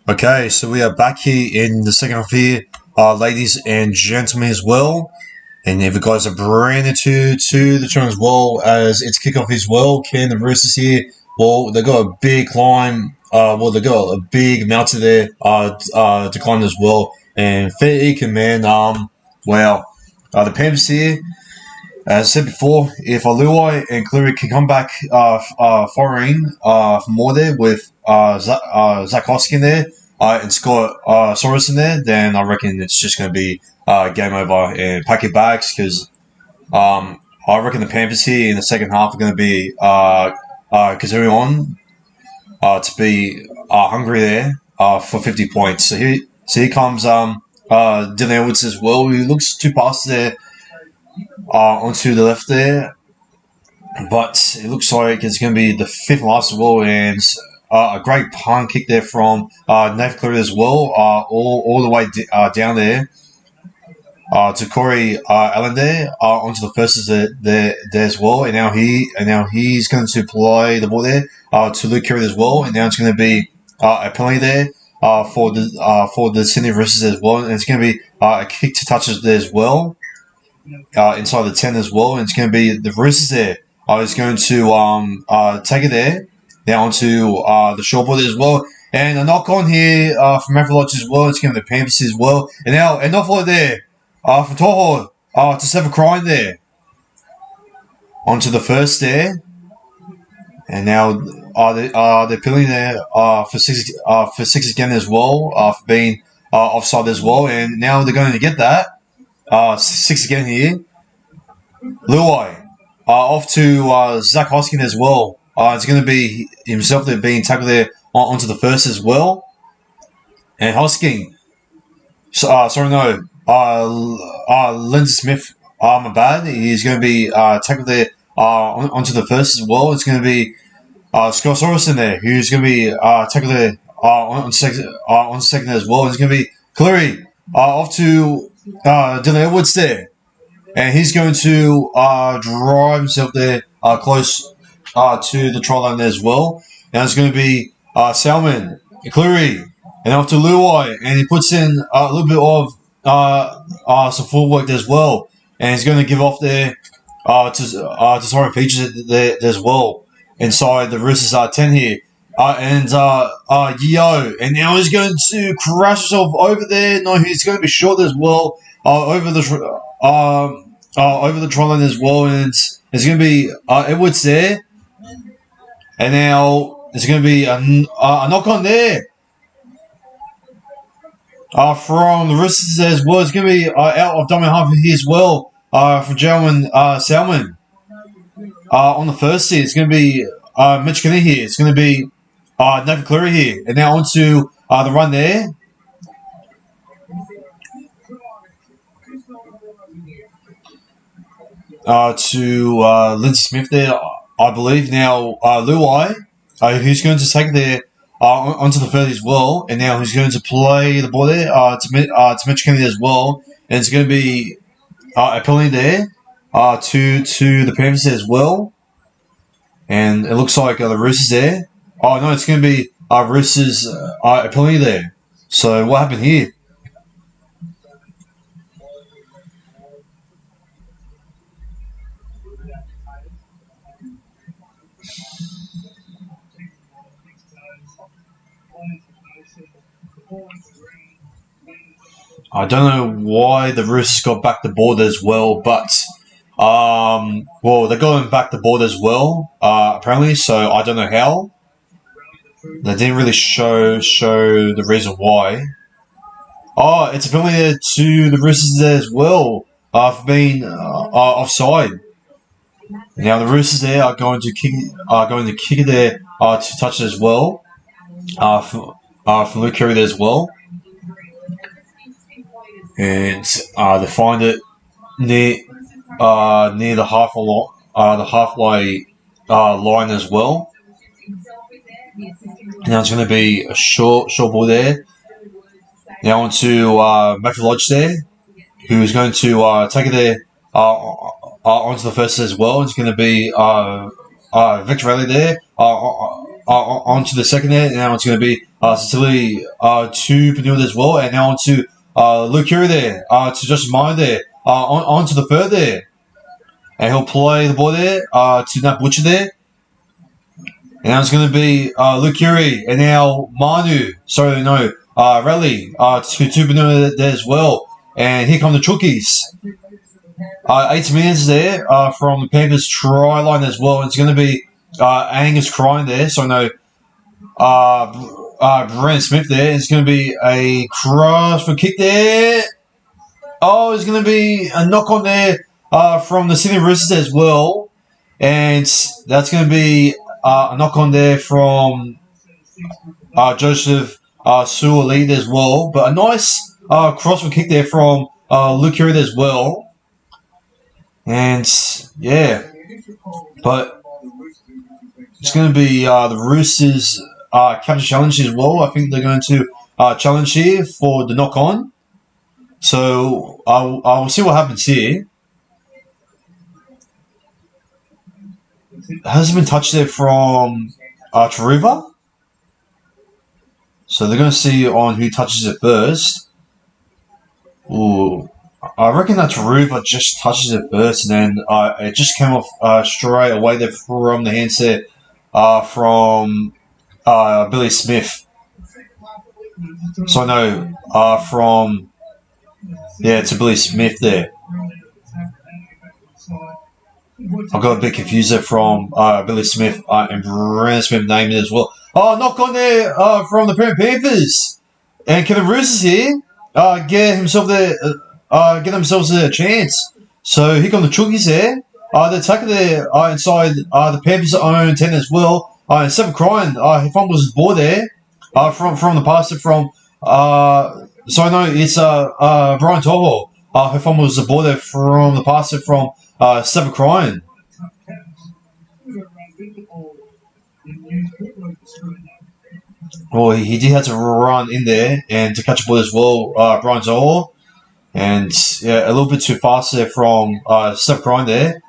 Okay, so we are back here in the second half here, ladies and gentlemen as well. And if you guys are brand new to the channel as well as its kickoff as well, can the Roosters here, well, they got a big climb, they got a big mountain there, to climb as well. And fair econ, man, the Panthers here, as I said before, if Aluai and Cleary can come back firing for more there with Zach Hoskin there and Scott Soros in there, then I reckon it's just going to be game over and pack your bags because I reckon the Panthers here in the second half are going to be continuing on to be hungry there for 50 points. So here comes Dylan Edwards as well. He looks too past there onto the left there, but it looks like it's going to be the fifth last as well, and a great punt kick there from Nate Cleary as well, all the way down there to Corey Allen there onto the first there as well, and now he's going to play the ball there to Luke Curry as well, and now it's going to be a penalty there for the Sydney Roosters as well, and it's going to be a kick to touches there as well. Inside the 10 as well, and it's going to be the Roosters there. He's going to take it there, now onto the short board as well, and a knock on here from Mavericks as well. It's going to be the Panthers as well, and now an off there from Toho to Sever Crying there onto the first there, and now they're peeling there for six again as well for being offside as well, and now they're going to get that. 6 again here. Luai off to Zach Hoskin as well. It's going to be himself there being tackled there onto the first as well. And Hoskin, Lindsay Smith, my bad. He's going to be tackled there onto the first as well. It's going to be Scott Sorensen there, who's going to be tackled there on second as well. It's going to be Cleary off to Dylan Edwards there, and he's going to drive himself there close to the try line there as well. And it's going to be Salmon, Cleary, and after Luai, and he puts in a little bit of some footwork as well, and he's going to give off there to Simon Peaches there as well inside the Roosters 10 here. Yeo, and now he's going to crash himself over there. No, he's going to be short as well over the try line as well, and it's going to be Edwards there, and now there's going to be a knock on there from the Roosters as well. It's going to be out of dominant half here as well for Jeremy Salmon on the first here. It's going to be Mitch Kenny here. It's going to be Nathan Cleary here, and now onto the run there. To Lindsay Smith there, I believe. Now Luai, who's going to take it there onto the third as well, and now he's going to play the ball there to Mitch Kennedy as well, and it's going to be a penalty there to the Panthers as well, and it looks like the Roosters there. Oh no, it's going to be Roosters a penalty there. So what happened here? I don't know why the Roosters got back the board as well, but they got back the board as well apparently. So I don't know how. They didn't really show the reason why. Oh, it's a penalty to the Roosters there as well for being offside. Now the Roosters there are going to kick it there to touch it as well from Luke Curry there as well, and they find it near the halfway line as well. Now it's going to be a short ball there. Now on to Matthew Lodge there, who is going to take it there onto the first as well. It's going to be Victor Riley there onto the second there. Now it's going to be Cecily to Penrith as well. And now onto Luke Curry there. To Justin Meyer there. Onto the third there. And he'll play the ball there to Nat Butcher there. And now it's going to be Luke Curry. And now Manu. Sorry, no. Raleigh to Penrith there as well. And here come the Chookies. 8 minutes there from the Panthers try line as well. It's going to be Angus crying there. So no, Brandon Smith there. It's going to be a cross for kick there. Oh, it's going to be a knock on there from the Sydney Roosters as well. And that's going to be a knock on there from Joseph Sewell lead as well. But a nice cross for kick there from Luke Curry as well. And yeah, but it's going to be the Roosters capture challenge as well. I think they're going to challenge here for the knock on. So I'll see what happens here. Hasn't been touched there from Taruva. So they're going to see on who touches it first. Ooh. I reckon that Taruva just touches it first, and then it just came off straight away there from the handset from Billy Smith. So no, to Billy Smith there. I got a bit confused there from Billy Smith and Brandon Smith named it as well. Oh, knock on there from the Panthers, and can the Roosters here get themselves a chance. So here come the Chookies there. The attacker there inside the Panthers' own 10 as well. And Seven Crying, he fumbles his ball there from the pass from it's Brian Toho who fumbles the ball there from the pass from Seven Crying. Well, he did have to run in there and to catch a ball as well, Brian Toho. And yeah, a little bit too fast there from Steph Crine there.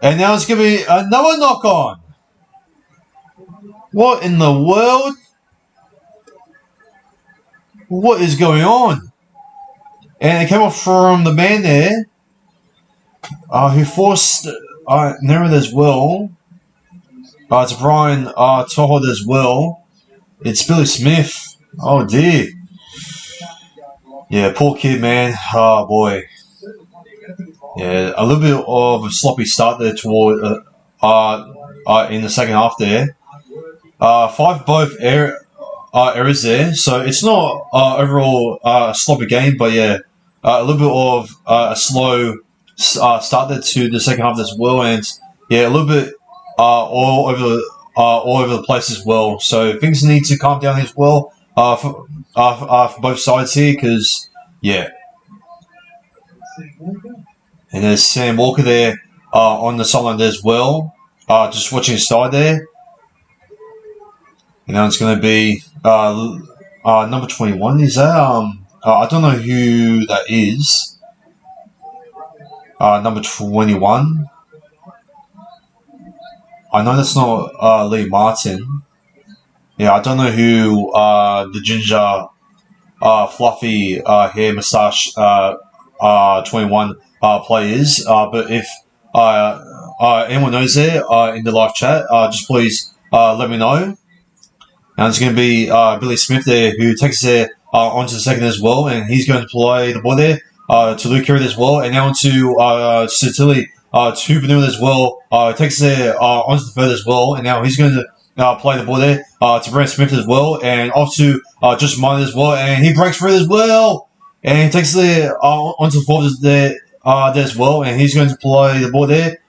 And now it's going to be another knock on. What in the world? What is going on? And it came off from the man there who forced Nerad as well. It's Brian Tohod as well. It's Billy Smith. Oh dear. Yeah, poor kid, man. Oh, boy. Yeah, a little bit of a sloppy start there toward in the second half there. 5 both errors there, so it's not overall a sloppy game, but yeah, a little bit of a slow start there to the second half as well, and yeah, a little bit all over the place as well. So things need to calm down as well. For both sides here, because yeah, and there's Sam Walker there on the sideline there as well, just watching his side there. And now it's going to be number 21. Is that I don't know who that is. Number 21. I know that's not Lee Martin. Yeah, I don't know who the ginger, fluffy hair moustache 21 player is. But if anyone knows there in the live chat, just please let me know. And it's going to be Billy Smith there who takes there onto the second as well, and he's going to play the ball there to Luke Curry as well, and now onto Sitili to Vanilla as well. Takes there onto the third as well, and now he's going to play the ball there to Brandon Smith as well, and off to Justin Meyer as well, and he breaks through as well, and he takes there onto the fourth there as well, and he's going to play the ball there.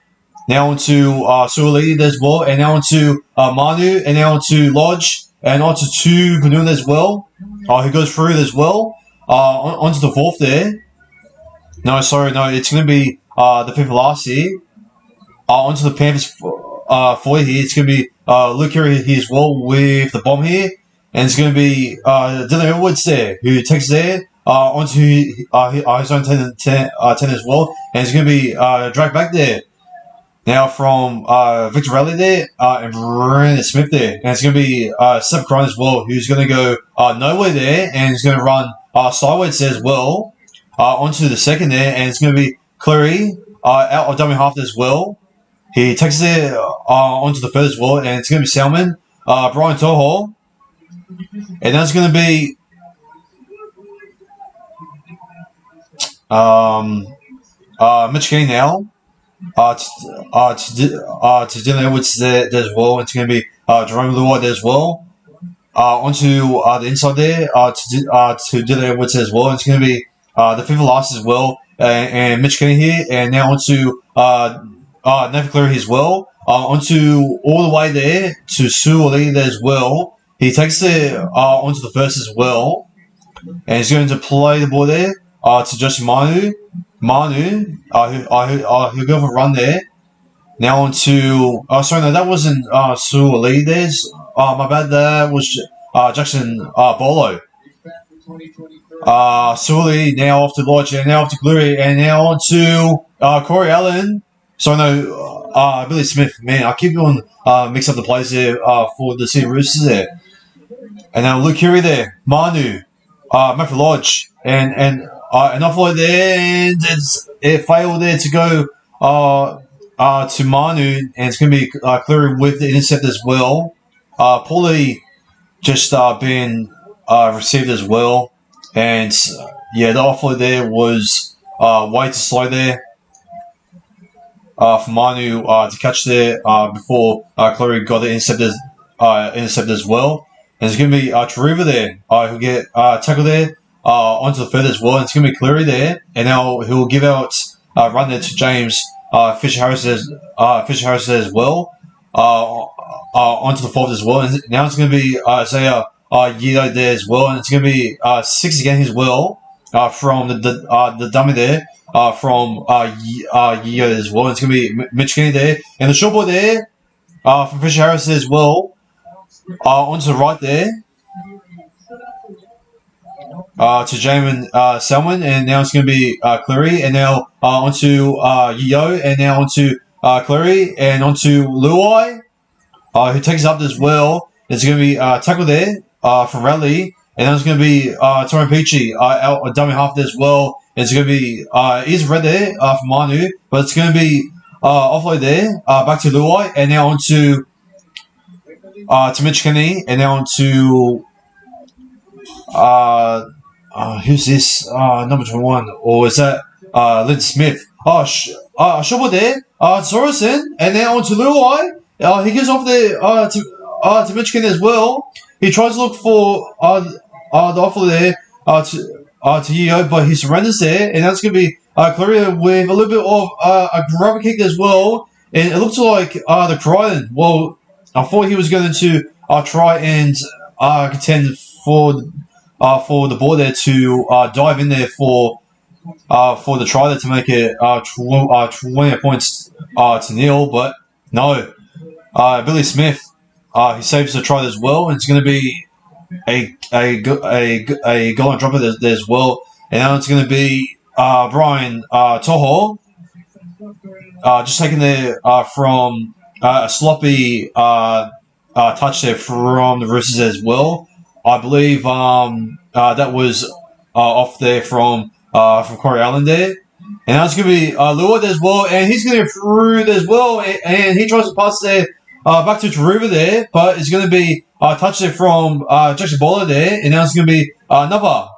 Now onto Suoli as well, and now onto Manu, and now onto Lodge, and onto Panuna as well. Who goes through as well. Onto the fourth there. No, sorry, no, it's going to be the fifth last here. Onto the Panthers 40 here. It's going to be Luke here as well with the bomb here. And it's going to be Dylan Edwards there, who takes there onto his own 10 as well. And it's going to be dragged back there. Now from Victor Raleigh there and Brandon Smith there. And it's going to be Seth Crone as well, who's going to go nowhere there and he's going to run sideways there as well onto the second there. And it's going to be Cleary out of dummy half as well. He takes it there onto the third as well. And it's going to be Salmon, Brian Toho. And that's going to be Mitch Key now. To Dylan Edwards there as well. It's going to be Jerome Luai there as well. Onto the inside there to Dylan Edwards as well. It's going to be the fifth last as well. And Mitch Kenny here. And now onto Nathan Cleary as well. Onto all the way there to Sue Ali there as well. He takes it onto the first as well. And he's going to play the ball there to Justin Manu, who'll go for a run there. Now on to... sorry, no, that wasn't Sue Ali. There's... my bad, that was Jackson Bolo. Sue Ali now off to Lodge, and now off to Cleary, and now on to Corey Allen. Sorry, no, Billy Smith. Man, I keep on mix up the plays there for the Sydney Roosters there. And now Luke Keary there, Manu, Matthew Lodge, and an offload there, and it failed there to go to Manu, and it's going to be Cleary with the intercept as well. Paulie just being received as well, and yeah, the offload there was way too slow there for Manu to catch there before Cleary got the intercept as well. And it's going to be Taruva there who'll get tackled there onto the third as well. And it's going to be Cleary there. And now he'll give out run there to James Fisher-Harris as well. Onto the fourth as well. And now it's going to be Isaiah Yeo there as well. And it's going to be 6 again as well from the dummy there from Yeo as well. And it's going to be Mitch Kenny there. And the short ball there from Fisher-Harris as well. Onto the right there to Jamin Salmon, and now it's going to be Cleary, and now onto Yeo, and now onto Cleary, and onto Luai, who takes it up as well. It's going to be tackled there from Radley, and now it's going to be Torren Peachy out a dummy half there as well. And it's going to be he's red there from Manu, but it's going to be offload there back to Luai, and now onto Mitch Kenny, and now on to who's this? Number 21, or is that Lynn Smith? Shubba there, Sorensen, and now on to Luai. He gives off there to Mitch Kenny as well. He tries to look for the offer there to Yeo, but he surrenders there, and that's going to be Cleary with a little bit of a grubber kick as well, and it looks like the Crichton. Well, I thought he was going to try and contend for the ball there to dive in there for the try there to make it 20 points to nil, but no. Billy Smith he saves the try as well, and it's going to be a goal and dropper there as well, and now it's going to be Brian Toho just taking there from a sloppy touch there from the Roosters as well. I believe that was off there from Corey Allen there. And now it's going to be Luai as well. And he's going to go through there as well. And he tries to pass there back to Taruva there. But it's going to be a touch there from Jackson Bowler there. And now it's going to be another.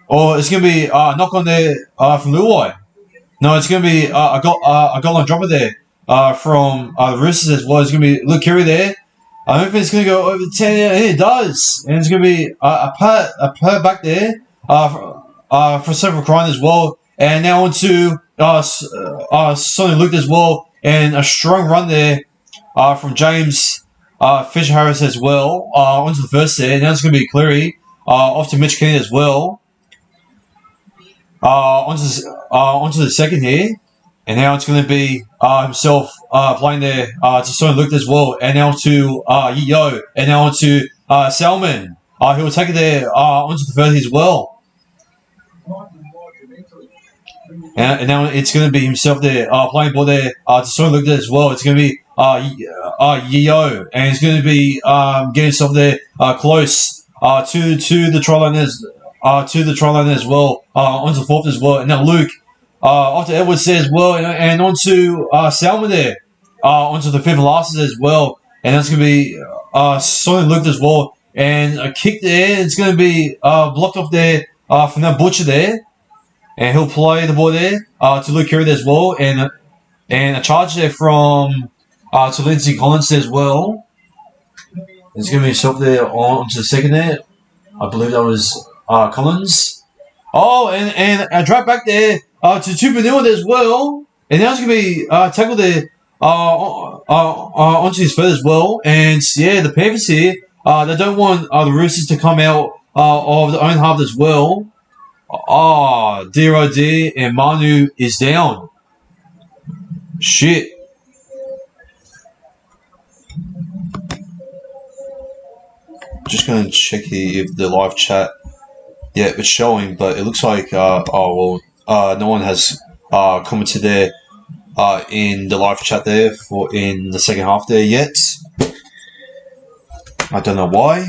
Or it's going to be a knock on there from Luai. No, it's going to be a goal line dropper there. From the Roosters as well. It's going to be Luke Keary there. I don't think it's going to go over the 10. Yeah, it does. And it's going to be a pat back there for several Crichton as well. And now on to Sonny Luke as well. And a strong run there from James Fisher-Harris as well. Onto the first there. And now it's going to be Cleary. Off to Mitch Kenny as well. Onto the second here. And now it's going to be himself playing there to Sonny Luke as well. And now to Yeo. And now on to Salmon. He will take it there onto the 30 as well. And now it's going to be himself there, playing ball there to Sonny Luke there as well. It's going to be Yeo, and he's going to be getting himself there close to the try line as well, onto the fourth as well. And now Luke, after Edwards there as well, and onto Salmon there, onto the fifth and last as well. And that's going to be Sonny Luke as well. And a kick there, it's going to be blocked off there from that Butcher there. And he'll play the ball there to Luke Keary as well. And a charge there from to Lindsay Collins as well. There's going to be himself there onto the second there. I believe that was Collins. Oh, and a drop back there to Tupanil as well. And now it's going to be tackled there onto his foot as well. And yeah, the Panthers here, they don't want the Roosters to come out of their own half as well. Dear oh dear, and Manu is down. Shit. Just going to check here if the live chat, yeah, it's showing, but it looks like, no one has commented there in the live chat there for in the second half there yet. I don't know why.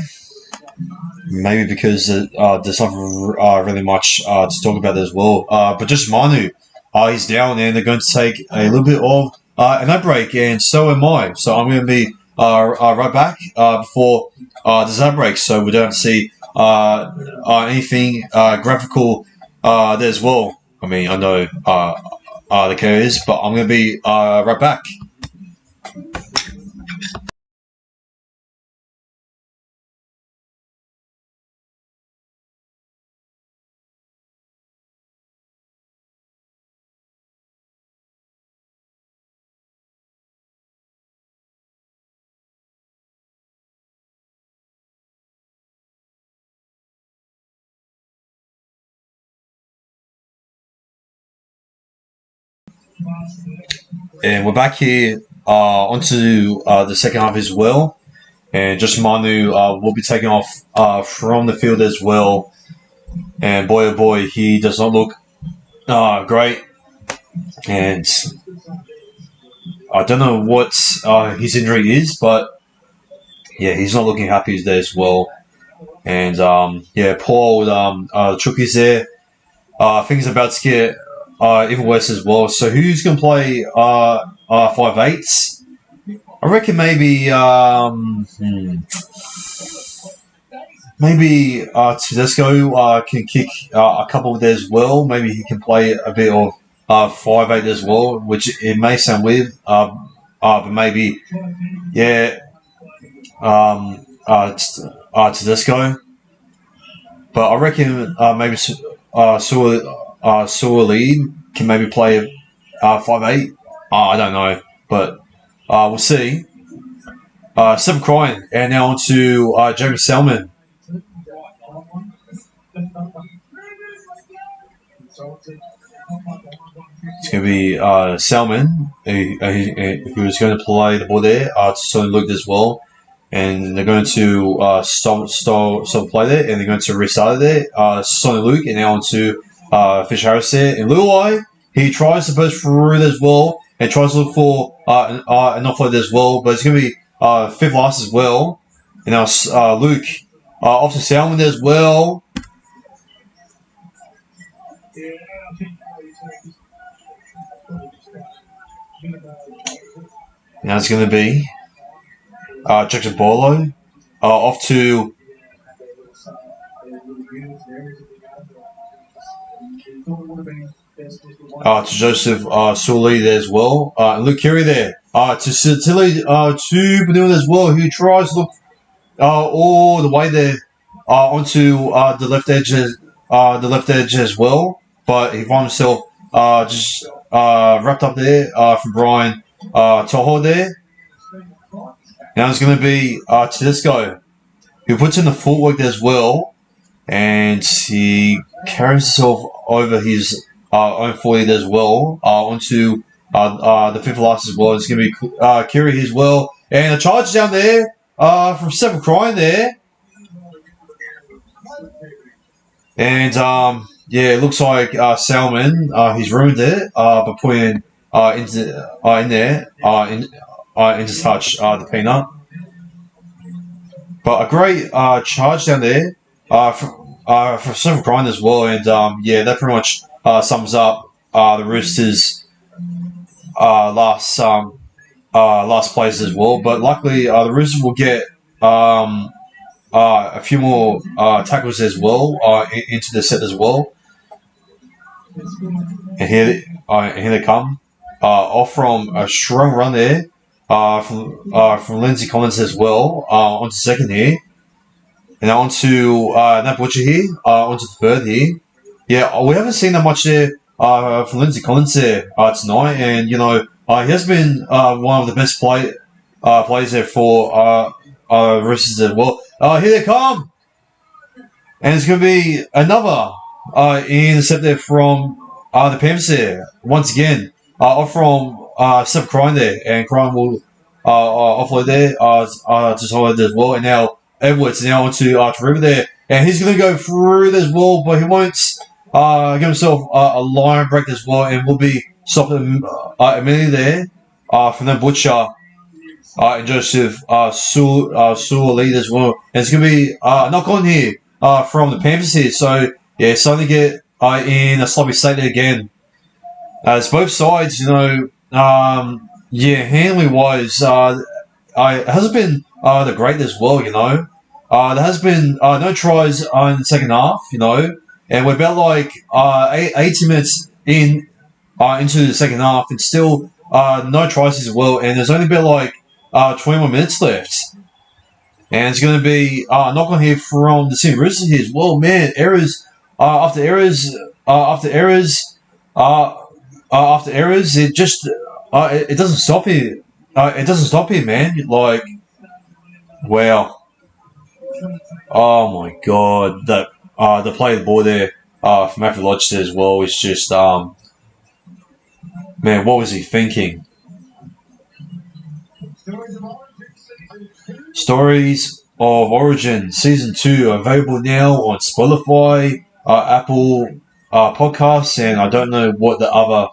Maybe because there's not really much to talk about as well. But just Manu, he's down, and they're going to take a little bit of an ad break, and so am I. So I'm going to be right back before this ad break, so we don't see anything graphical there as well. I mean, I know the carriers, but I'm going to be right back. And we're back here onto the second half as well. And just Manu will be taken off from the field as well. And boy, oh boy, he does not look great. And I don't know what his injury is, but yeah, he's not looking happy there as well. And yeah, poor old Chookies there. Things about to get even worse as well. So who's going to play 5'8"s? I reckon maybe Tedesco can kick a couple there as well. Maybe he can play a bit of 5'8" as well, which it may sound weird, but maybe, yeah, Tedesco. But I reckon maybe Suoli can maybe play 5'8". I don't know, but we'll see. Seven crying, and now on to James Salmon. It's going to be Salmon, who is going to play the ball there to Sonny Luke as well. And they're going to stop play there, and they're going to restart it there. Sonny Luke, and now on to Fish Harris there. And Luai, he tries to burst through it as well, and tries to look for an offload as well, but it's going to be fifth last as well. And now Luke off to Salmon there as well. Now it's going to be Jackson Bolo off to Joseph Sully there as well. And Luke Keary there to Tilly to Benil as well, who tries to look all the way there onto the left edge as well, but he found himself just wrapped up there from Brian Toho there. Now it's going to be Tedesco, who puts in the footwork there as well, and he carries himself over his own 40 there as well onto the fifth last as well. It's going to be Kiri as well, and a charge down there from Seven Crying there, and yeah, it looks like Salmon, he's ruined it by putting in there into touch the peanut. But a great charge down there for Silver Grind as well, and yeah, that pretty much sums up the Roosters' last place as well. But luckily, the Roosters will get a few more tackles as well into the set as well. And here they come. Off from a strong run there from Lindsay Collins as well. Onto second here. And now onto Nat Butcher here. Onto third here. Yeah, we haven't seen that much there from Lindsay Collins there tonight. And, he has been one of the best players there for Roosters as well. Here they come! And it's going to be another intercept there from the Panthers there. Once again, off from Steph Crine there. And Crine will offload there to Solid as well. And now Edwards now onto River there. And he's going to go through as well, but he won't give himself a line break as well. And will be stopped immediately there from the Butcher and Joseph Sewell lead as well. And it's going to be a knock on here from the Panthers here. So, yeah, starting to get in a sloppy state there again. As both sides, handling wise, it hasn't been the great as well, there has been no tries in the second half, and we're about like 80 minutes into the second half, and still no tries as well, and there's only about like 21 minutes left. And it's going to be a knock on here from the Sydney Roosters here as well. Man, errors after errors after errors after errors. It just it doesn't stop here. It doesn't stop here, man. Like, wow. Oh my god, that the play of the ball there from Matthew Lodge as well is just man, what was he thinking? Stories of Origin Season 2 are available now on Spotify, Apple Podcasts, and I don't know what the other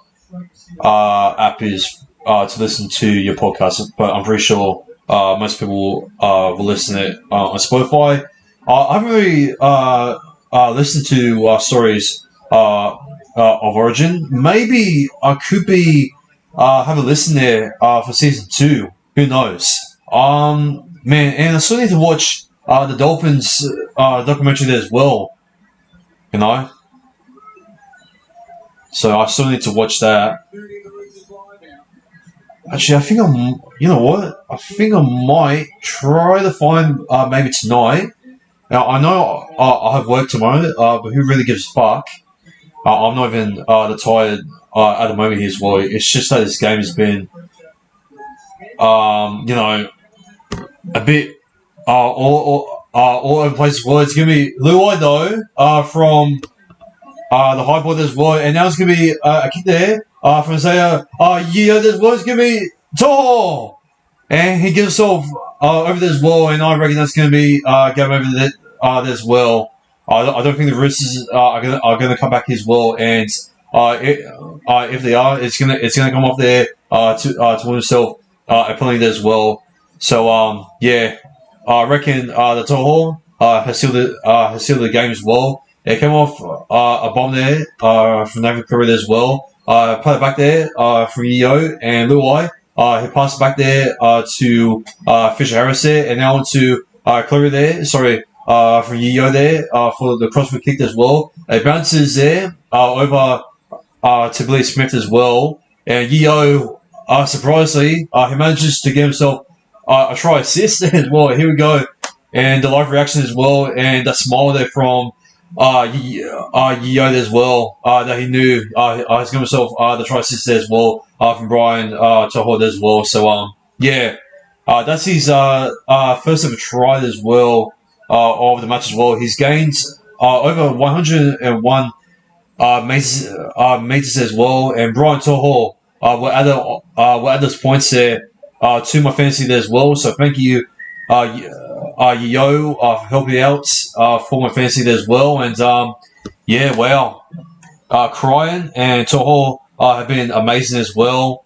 app is to listen to your podcast, but I'm pretty sure most people will listen to it on Spotify. I haven't really listened to Stories of Origin. Maybe I could be have a listen there for Season 2. Who knows? Man, and I still need to watch the Dolphins documentary there as well. So I still need to watch that. Actually, I think I think I might try to find maybe tonight. Now, I know I have work tomorrow, but who really gives a fuck? I'm not even that tired at the moment here as well. It's just that this game has been, a bit all over the place as well. It's going to be Luai, though, from the high board as well. And now it's going to be a kick there from Isaiah. There's well, it's going to be Tor! And he gives himself over there as well. And I reckon that's going to be game over there as well. I don't think the Roosters are going to come back as well. And if they are, it's gonna come off there to win himself a penalty there as well. So I reckon the Toho has sealed the game as well. It came off a bomb there from David Curry as well. Played it back there from Yeo and Luai. He passed it back there to Fisher Harris there, and now on to Curry there. Sorry, from Yeo there for the crossfield kick as well. It bounces there over to Billy Smith as well. And Yeo, surprisingly, he manages to get himself a try assist as well. Here we go. And the live reaction as well. And that smile there from Yeo as well. That he knew he's got himself the try assist there as well from Brian Toho as well. So, that's his first ever try as well of the match as well. He's gained over 101 meters as well. And Brian Toho will add those points there to my fantasy there as well. So thank you, Yeo, for helping out for my fantasy there as well. And yeah, wow. Cryan and Toho have been amazing as well.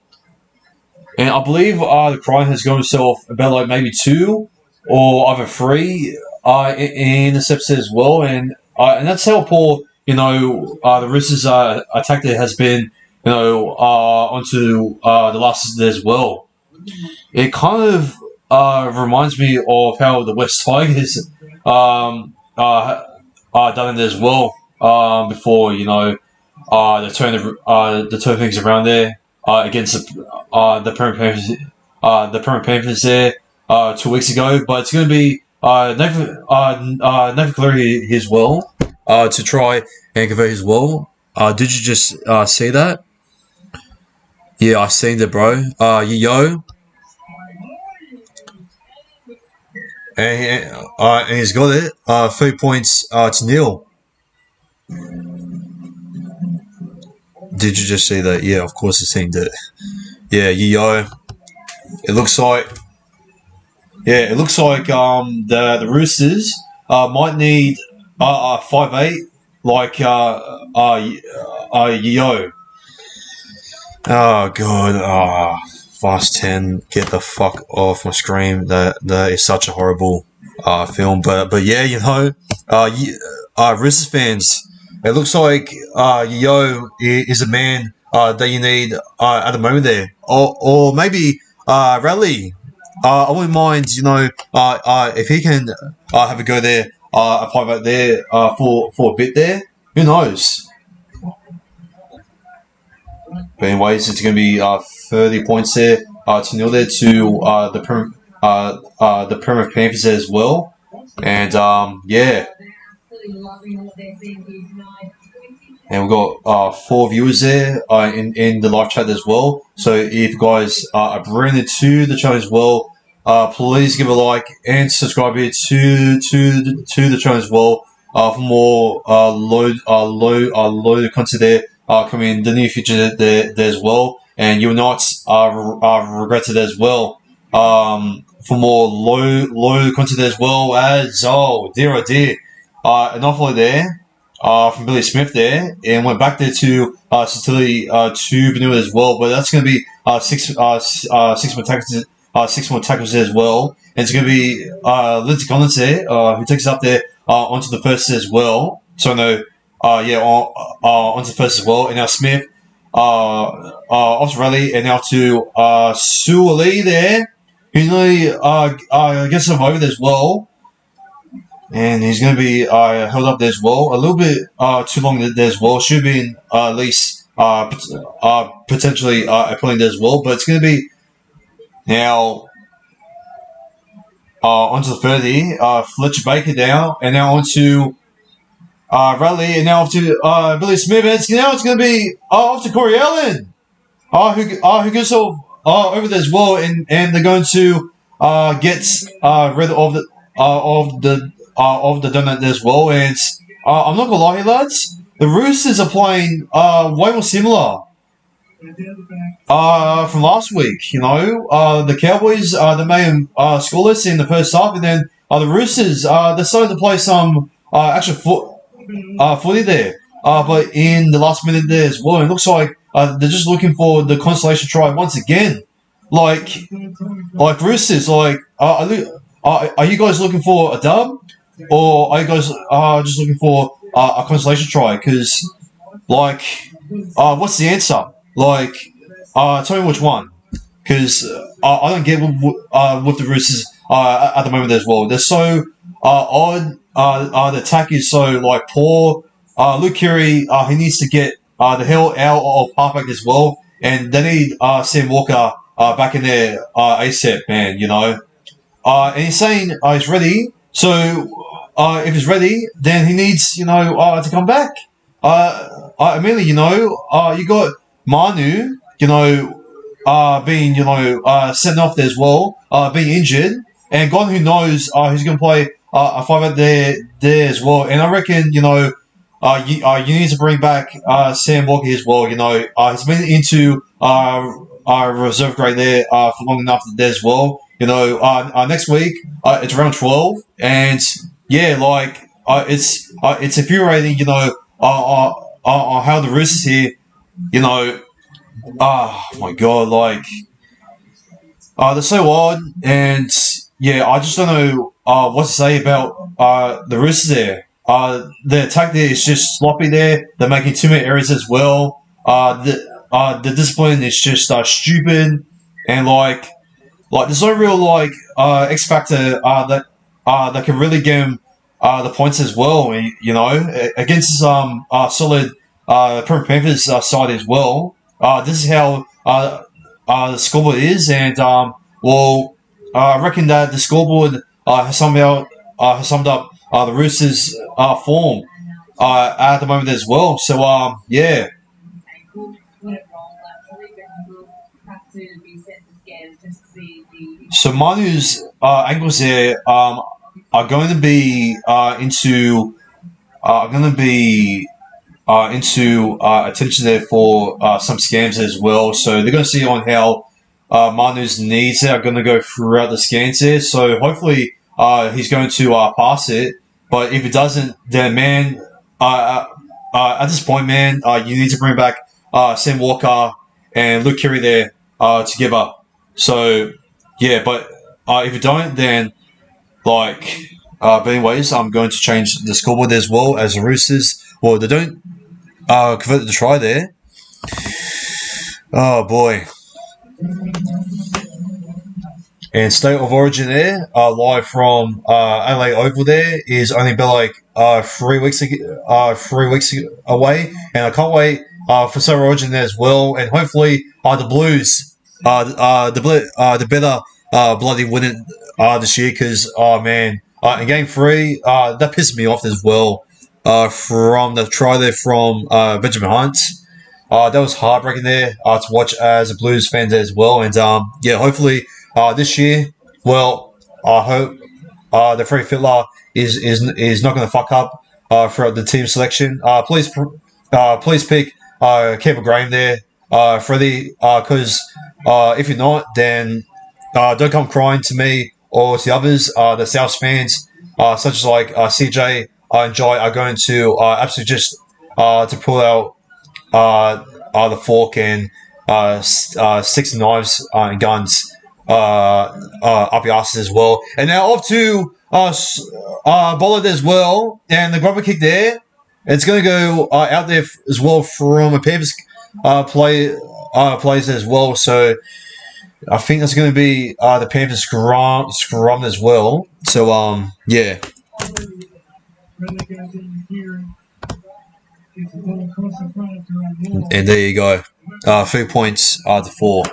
And I believe the Cryan has got himself about like maybe 2 or either 3 intercepts as well. And that's how poor, the Roosters attack there has been, onto the last as well. It kind of reminds me of how the West Tigers done it as well before, they turn things around there against the Penrith Panthers, there 2 weeks ago. But it's going to be Nathan Cleary as well to try and convert as well. Did you just see that? Yeah, I seen that, bro. Yo. And he's got it. 3 points to nil. Did you just see that? Yeah, of course I seen that. Yeah, yo. It looks like. Yeah, it looks like the Roosters might need 5'8", like yo. Oh god. Fast 10, get the fuck off my screen. That is such a horrible film. But yeah, Roosters fans, it looks like Yo is a man that you need at the moment there, or maybe Rally. I wouldn't mind, if he can have a go there, apply back there for a bit there. Who knows? But anyways, it's going to be 30 points there to nil there to the Premiership Panthers as well. And yeah. And we've got 4 viewers there in the live chat as well. So if you guys are brand new to the channel as well, please give a like and subscribe here to the channel as well for more load content there. Coming in the near future there as well, and you will not regret it as well. For more low content as well as oh dear, an offer there from Billy Smith there, and went back there to Sicily to Benua as well. But that's going to be six more tackles there as well, and it's going to be Lindsay Collins there who takes us up there onto the first as well. So no. Onto the first as well. And now Smith, off to Raleigh, and now to Suoli there, who nearly gets him over there as well. And he's going to be held up there as well. A little bit too long there as well. Should have been at least potentially pulling there as well. But it's going to be now onto the 30. Fletcher Baker now, and now onto Raleigh, and now off to Billy Smith. And now it's going to be off to Corey Allen, who gets over there as well, and they're going to get rid of the donut as well. And I'm not gonna lie here, lads, the Roosters are playing way more similar from last week. The Cowboys they made them scoreless in the first half, and then the Roosters they started to play some actual footy there, but in the last minute there as well. It looks like they're just looking for the consolation try once again. Like Roosters, are you guys looking for a dub, or are you guys just looking for a consolation try? Because what's the answer? Tell me which one. Because I don't get with the Roosters at the moment as well. They're so odd. The attack is so poor. Luke Keary, he needs to get the hell out of halfback as well, and they need Sam Walker back in there ASAP, man. And he's saying he's ready. So if he's ready, then he needs to come back. Immediately, you got Manu, being sent off there as well, being injured, and God who knows who's going to play a 5 out there as well. And I reckon you need to bring back Sam Walker as well. He's been into reserve grade there for long enough there as well. Next week it's round 12, and yeah, it's infuriating. how the Roosters here, you know, oh my god, like, they're so odd, and yeah, I just don't know what to say about the Roosters there. The attack there is just sloppy there. They're making too many errors as well. The discipline is just stupid, and like there's no real X factor that can really get them the points as well. You know, against some solid Penrith Panthers side as well. This is how the scoreboard is, and I reckon that the scoreboard has somehow has summed up the Roosters' form at the moment as well. So yeah. So Manu's angles there are going to be into attention there for some scams as well. So they're going to see on how Manu's needs are going to go throughout the scans there. So hopefully he's going to pass it. But if it doesn't, then man, at this point, man, you need to bring back Sam Walker and Luke Keary there together. So yeah, but if you don't, then but anyways, I'm going to change the scoreboard as well as the Roosters. Well, they don't convert the try there. Oh boy. And State of Origin there, live from LA Oval there, is only about 3 weeks 3 weeks away, and I can't wait for State of Origin there as well, and hopefully the Blues, the better bloody win it this year, because man, in Game 3 that pissed me off as well from the try there from Benjamin Hunt. That was heartbreaking there to watch as a Blues fan there as well, and yeah, hopefully. This year, well, I hope the Freddie Fittler is not going to fuck up throughout the team selection. Please pick Kevin Graham there, Freddie, because if you're not, then don't come crying to me or to the others. The South fans, such as CJ and Jai, are going to absolutely just to pull out the fork and sticks and knives and guns. Up your asses as well. And now off to Bollard as well. And the grubber kick there. It's going to go out there as well from a Panthers plays as well. So I think that's going to be the Panthers scrum as well. So, yeah. And there you go. 3 points to 4.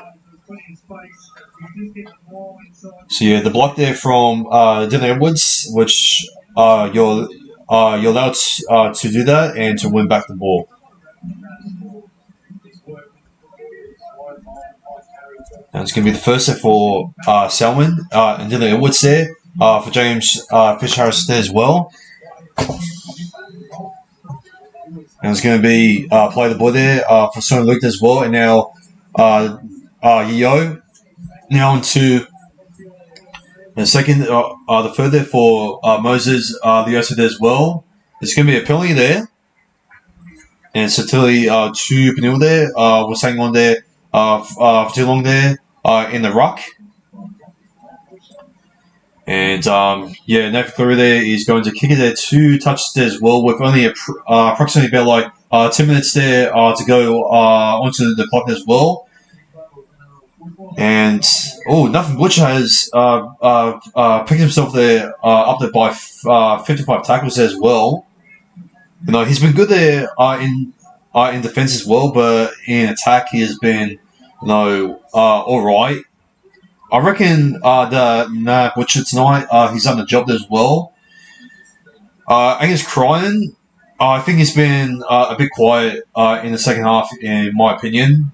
So yeah, the block there from Dylan Edwards, which you're allowed to do that and to win back the ball. And it's going to be the first set for Selman and Dylan Edwards there for James Fisher-Harris there as well. And it's going to be play the ball there for Sonny Luke as well, and now Yo. Now into the second, the third there for Moses Leosa there as well. There's going to be a penalty there. And Satili to Peniel there was hanging on there for too long there in the ruck. And yeah, Nathan Cleary there is going to kick it there 2 touches there as well, with only approximately about 10 minutes there to go onto the clock as well. And Nathan Butcher has picked himself there up there by 55 tackles there as well. You know, he's been good there in defense as well, but in attack he has been all right. I reckon the Butcher tonight he's done the job there as well. Angus Cryan, I think he's been a bit quiet in the second half, in my opinion.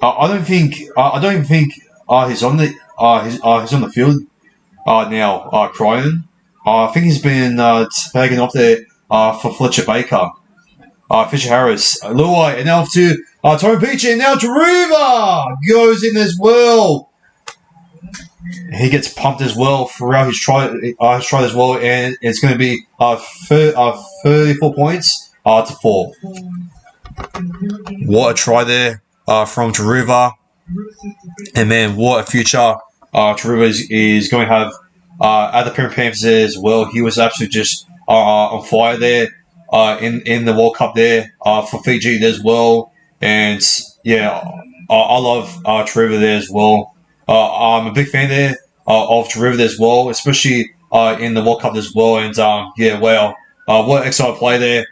I don't think he's on the he's on the field now. Cryan, I think he's been taken off there for Fletcher Baker, Fisher Harris, Luai, and now off to Tony Peachy, and now Taruva goes in as well. He gets pumped as well throughout his try as well, and it's going to be 34 points to 4. What a try there from Taruva. And man, what a future Taruva is going to have at the Penrith Panthers there as well. He was absolutely just on fire there in the World Cup there for Fiji there as well. And yeah, I love Taruva there as well. I'm a big fan there of Taruva there as well, especially in the World Cup as well. And yeah, wow, what an exciting play there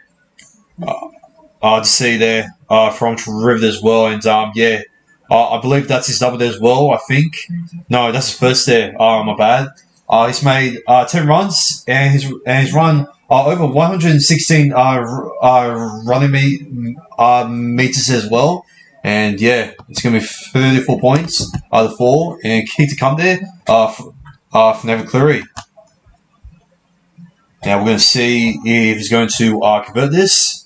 to see there from Taruva as well. And yeah, I believe that's his double there as well, I think. No, that's his first there. My bad. He's made 10 runs, and he's run over 116 running meters as well. And yeah, it's going to be 34 points out of 4. And kick to come there from Nathan Cleary. Now we're going to see if he's going to convert this.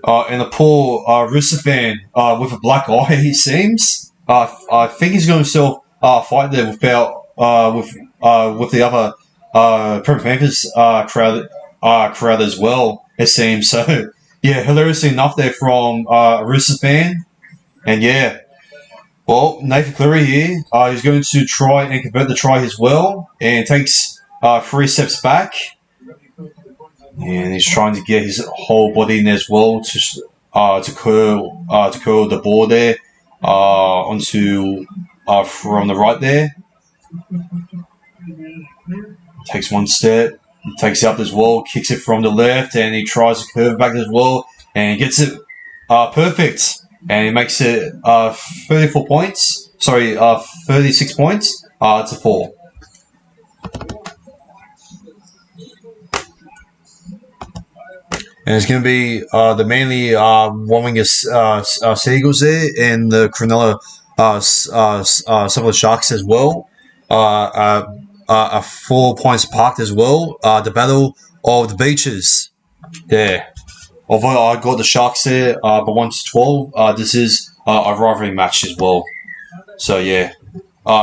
And a poor Rooster fan with a black eye, he seems. I think he's going to still fight there without with the other Penrith Panthers crowd as well, it seems. So yeah, hilariously enough there from a Rooster fan. And yeah, well, Nathan Cleary here is going to try and convert the try as well, and takes 3 steps back. And he's trying to get his whole body in there as well to curl the ball there onto from the right there. Takes 1 step, takes it up as well, kicks it from the left, and he tries to curve back as well, and he gets it perfect, and he makes it 34 points. Sorry, 36 points to 4. And it's going to be the Manly Warringah Seagulls there, and the Cronulla Sutherland Sharks as well. 4 points parked as well. The Battle of the Beaches. Yeah. Although I got the Sharks there by 1-12, this is a rivalry match as well. So yeah,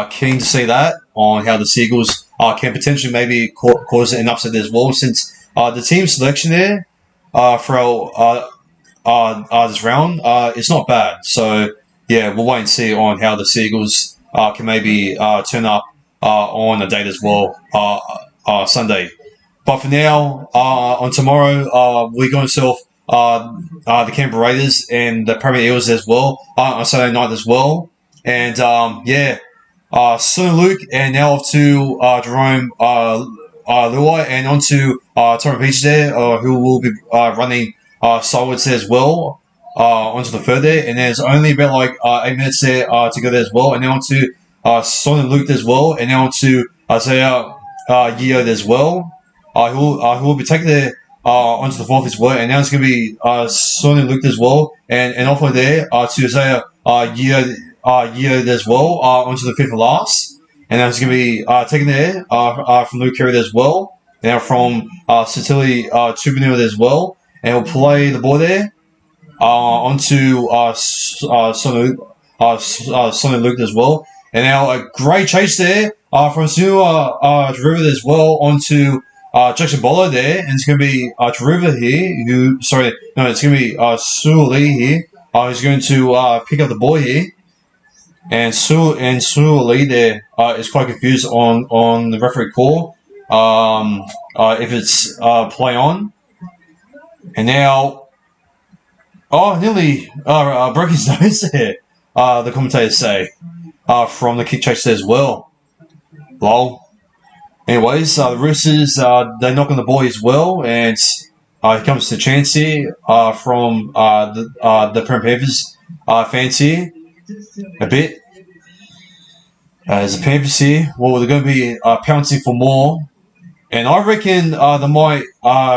keen to see that on how the Seagulls can potentially maybe cause an upset as well, since the team selection there for this round is not bad. So yeah, we'll wait and see on how the Seagulls can maybe turn up on a date as well, Sunday. But for now, on tomorrow, we're going to self the Canberra Raiders and the Premier Eels as well on Saturday night as well. And yeah, Son Luke, and now off to Jerome Luai, and on to Torrent Beach there, who will be running sideways there as well onto the third there. And there's only about like 8 minutes there to go there as well. And now on to Son and Luke as well, and now on to Isaiah Yeo as well, who will be taking there onto the fourth as well. And now it's going to be Son and Luke as well, and off of there to Isaiah Yeo as well onto the fifth and last. And now it's going to be taken there from Luke Carey as well. Now from Satili Tubinil as well, and we'll play the ball there onto Son and Luke as well. And now a great chase there from Sua Taruva as well onto Jackson Bolo there. And it's going to be Taruva here. It's going to be Sua Lee here. Who's going to pick up the ball here. And Sua Lee there is quite confused on the referee call. If it's play on. And now, nearly broke his nose there, the commentators say. From the kick chase as well. Lol. Anyways, the Roosters, they knock on the ball as well, and here comes the chance here from the Penrith Panthers fans here. A bit. As the Panthers here, well, they're going to be pouncing for more, and I reckon they might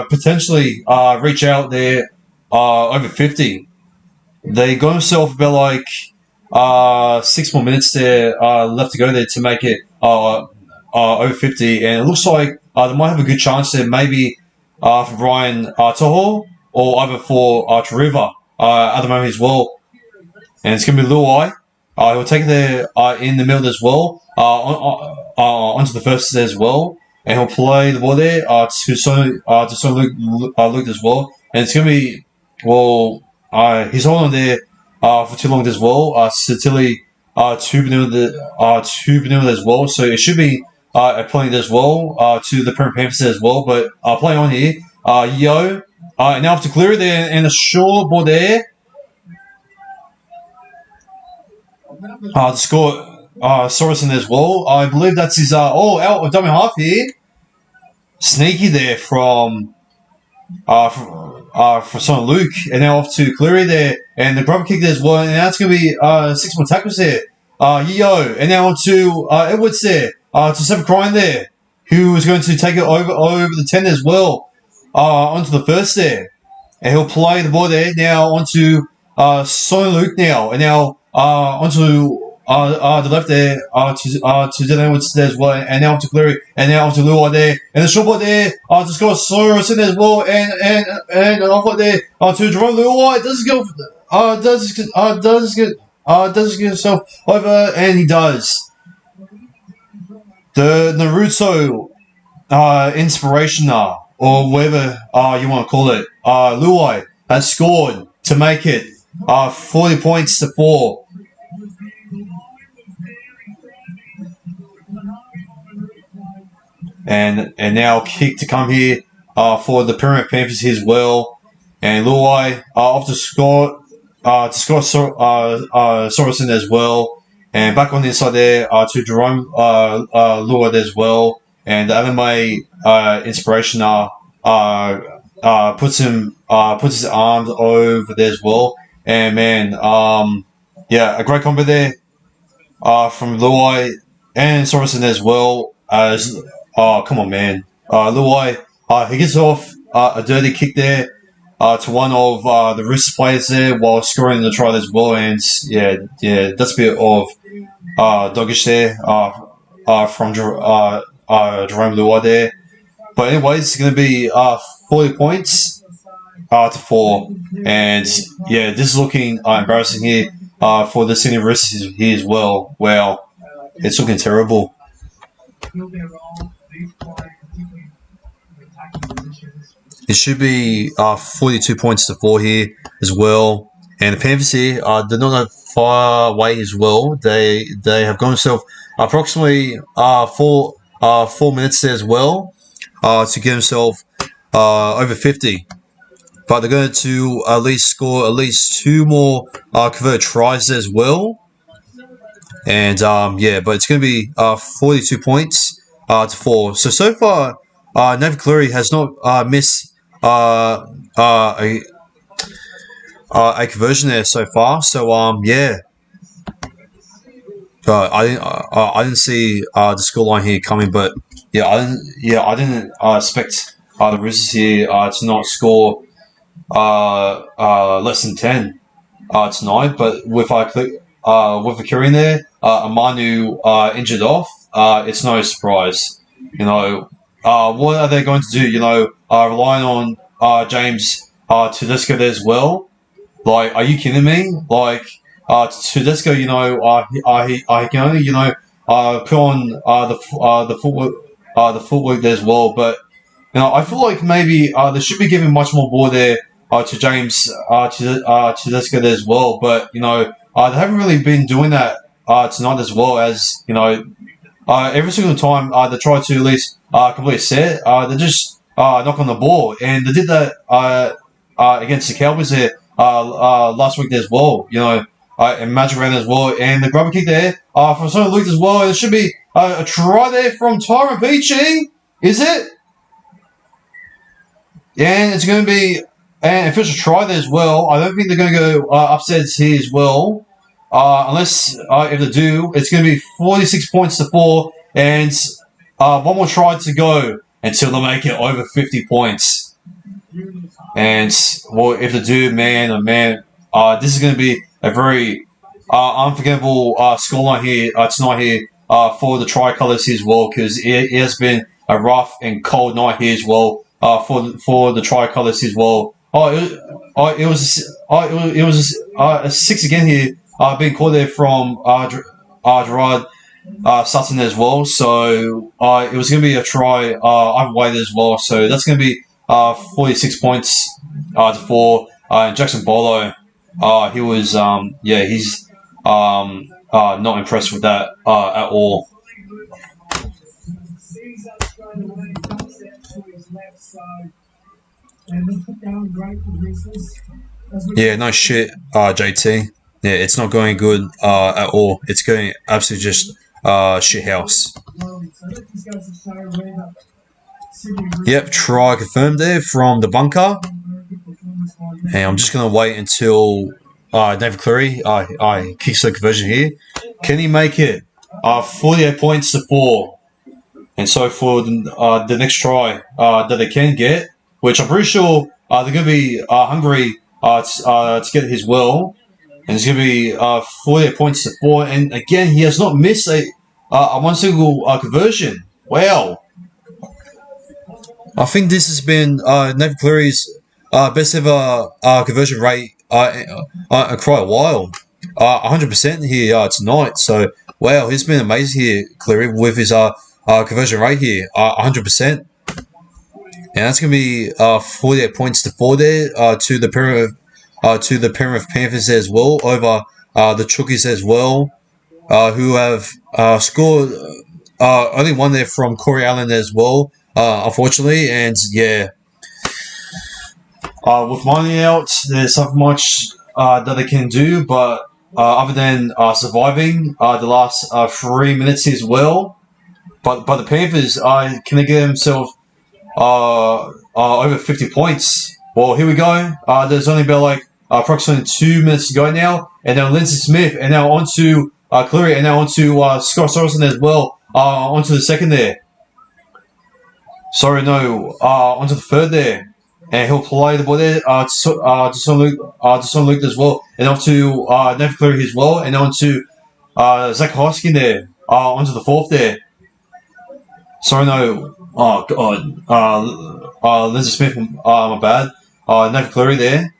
potentially reach out there over 50. They got themselves about like 6 more minutes there left to go there to make it over 50, and it looks like they might have a good chance there, maybe for Brian Toho, or either for Taruva at the moment as well. And it's going to be Luai He'll take it there in the middle as well, onto the first as well, and he'll play the ball there to Luke as well, and it's gonna be he's holding on there for too long as well. Tilly to Vanilla as well, so it should be a point as well to the Penrith Panthers as well, but play on here. And now to clear it there, and a short ball there. To score Sorensen as well. I believe that's his out of dummy half here. Sneaky there from Son Luke, and now off to Cleary there, and the grubber kick there as well, and now it's going to be 6 more tackles there. And now on to Edwards there, to Seven Crime there, who is going to take it over the 10 as well, onto the first there, and he'll play the ball there now onto Son Luke now, and now onto the left there to Dylan Edwards there as well, and now to Cleary, and now to Luai there, and the short ball there to score Sorensen as well, and off there to Jerome Luai. Does get himself over, and he does. The Naruto inspiration, or whatever you want to call it, Luai has scored to make it 40 points to 4. And now kick to come here for the Premiership Panthers as well, and Luai off to score Sorensen as well, and back on the inside there to Jerome Luai as well, and the MMA inspiration puts his arms over there as well, and man, a great combo there from Luai and Sorensen as well. Come on, man. Luai, he gets off a dirty kick there to one of the Roosters players there while scoring the try as well. And that's a bit of doggish there from Jerome Luai there. But anyways, it's going to be 40 points to 4. And this is looking embarrassing here for the Sydney Roosters here as well. Wow, it's looking terrible. It should be 42 points to 4 here as well. And the Panthers here they're not far away as well. They have gone themselves approximately 4 minutes there as well to get themselves over 50. But they're going to at least score at least 2 more converted tries as well. And but it's going to be 42 points to 4. So far, Nathan Cleary has not missed a conversion there so far. So but I didn't see the scoreline here coming. But I didn't expect the Roosters here to not score less than 10 tonight. But with the Curry in there, Amanu injured off. It's no surprise. What are they going to do? Relying on James Tedesco there as well. Like, are you kidding me? Like, Tedesco, he can only put on the footwork there as well. But I feel like maybe they should be giving much more ball there to James Tedesco there as well. But they haven't really been doing that tonight as well, as every single time they try to at least complete a set, they just knock on the ball, and they did that against the Cowboys there last week there as well. And Magic Round as well, and the grubber kick there from Sonny Luke as well. There should be a try there from Tyron Peachy, is it? And it's going to be an official try there as well. I don't think they're going to go upsets here as well. Unless if they do, it's going to be 46 points to 4, and one more try to go until they make it over 50 points. And if they do, man, oh man, this is going to be a very unforgettable scoreline here tonight here for the Tricolours here as well, because it has been a rough and cold night here as well for the Tricolours as well. It was a 6 again here being called there from Gerard Sutton as well. So it was going to be a try either way as well. So that's going to be 46 points to 4. Jackson Bolo, he was he's not impressed with that at all. Yeah, no shit, JT. Yeah, it's not going good at all. It's going absolutely just shit house. Yep, try confirmed there from the bunker. And I'm just going to wait until David Cleary kicks the conversion here. Can he make it? 48 points to 4. And so for the next try that they can get, which I'm pretty sure they're going to be hungry to get his will. And it's going to be 48 points to 4. And again, he has not missed a one single conversion. Wow. I think this has been Nathan Cleary's best ever conversion rate in quite a while. 100% here tonight. So, wow, he's been amazing here, Cleary, with his conversion rate here. 100%. And that's going to be 48 points to 4 there to the Penrith Panthers as well, over the Chookies as well, who have scored only one there from Corey Allen as well, unfortunately. And yeah, with money out, there's not much that they can do, but other than surviving the last 3 minutes as well. But the Panthers, can they get themselves over 50 points? Well, here we go. There's only about like approximately 2 minutes to go now, and now Lindsay Smith, and now on to Cleary, and now on to Scott Sorensen as well, onto the second there. Sorry, no, onto the third there, and he'll play the ball there to Son Luke as well, and on to Nathan Cleary as well, and on to Zach Hoskin there, onto the fourth there. Sorry, no, oh god, Lindsay Smith, my bad, Nathan Cleary there.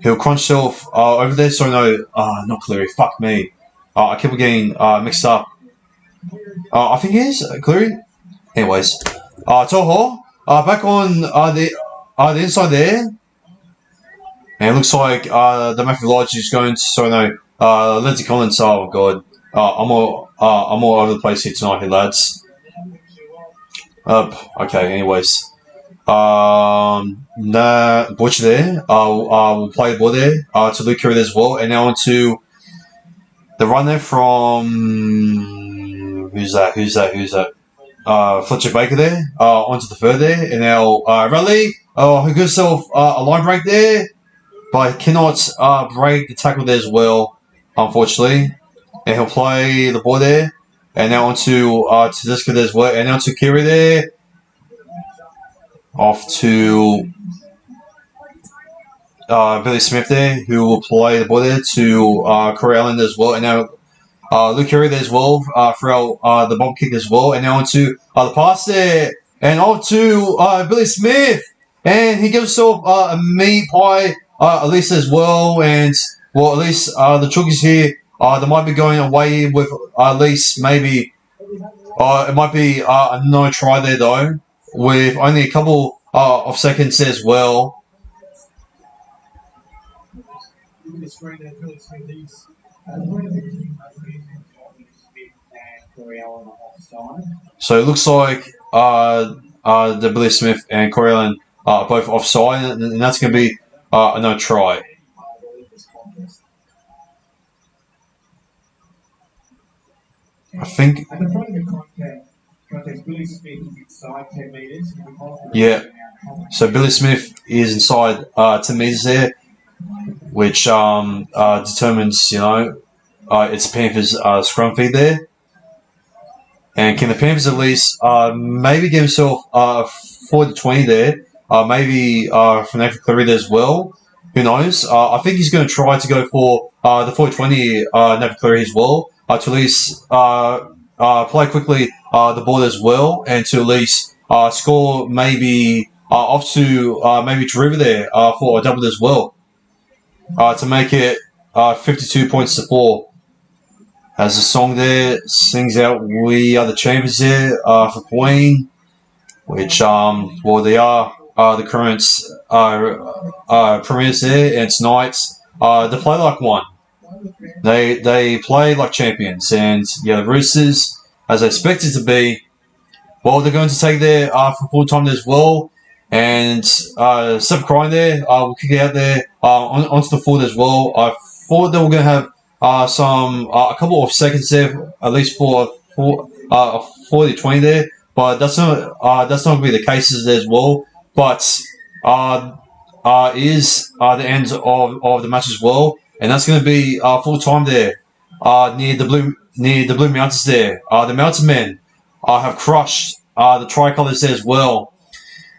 He'll crunch himself over there. So no, not Cleary. Fuck me. I keep getting mixed up. I think he is Cleary. Anyways, Toho back on the inside there, and it looks like the Matthew Lodge is going to. So no, Lindsay Collins. Oh god, I'm all over the place here tonight, here, lads. Okay. Anyways. Butcher there. We'll play the ball there to Luke Curry as well, and now on to the run there from who's that? Fletcher Baker there. Onto the third there, and now Raleigh. Who gives himself a line break there, but he cannot break the tackle there as well, unfortunately. And he'll play the ball there, and now on to Tedesco there as well, and now to Kiri there. Off to Billy Smith there, who will play the ball there to Corey Allen as well, and now Luke Curry there as well for the bomb kick as well, and now onto the pass there, and off to Billy Smith, and he gives himself a meat pie at least as well, and well, at least the Chookies here, they might be going away with at least maybe it might be a no try there though, with only a couple of seconds as well. So it looks like the Billy Smith and Corey Allen are both offside, and that's going to be a no try. I think. Yeah. So Billy Smith is inside 10 meters there, which determines, it's Panthers scrum feed there. And can the Panthers at least maybe get himself 40-20 there? Maybe from Nathan Cleary there as well. Who knows? I think he's going to try to go for the 40-20 Nathan Cleary as well, to at least play quickly the ball as well, and to at least score maybe off to maybe Tariva there for a double as well, to make it 52 points to 4. Has a song there, sings out "We Are the Champions" there for Queen, which well, they are the current premiers there, and tonight they play like one. They play like champions, and yeah, the Roosters, as expected to be, well, they're going to take their for full time as well, and stop crying there. We'll kick it out there onto the field as well. I thought they were going to have a couple of seconds there, at least for 40-20 there, but that's not going to be the case as well. But is the end of the match as well, and that's going to be full time there near the Blue Mountains there. The Mountain Men have crushed the Tricolours there as well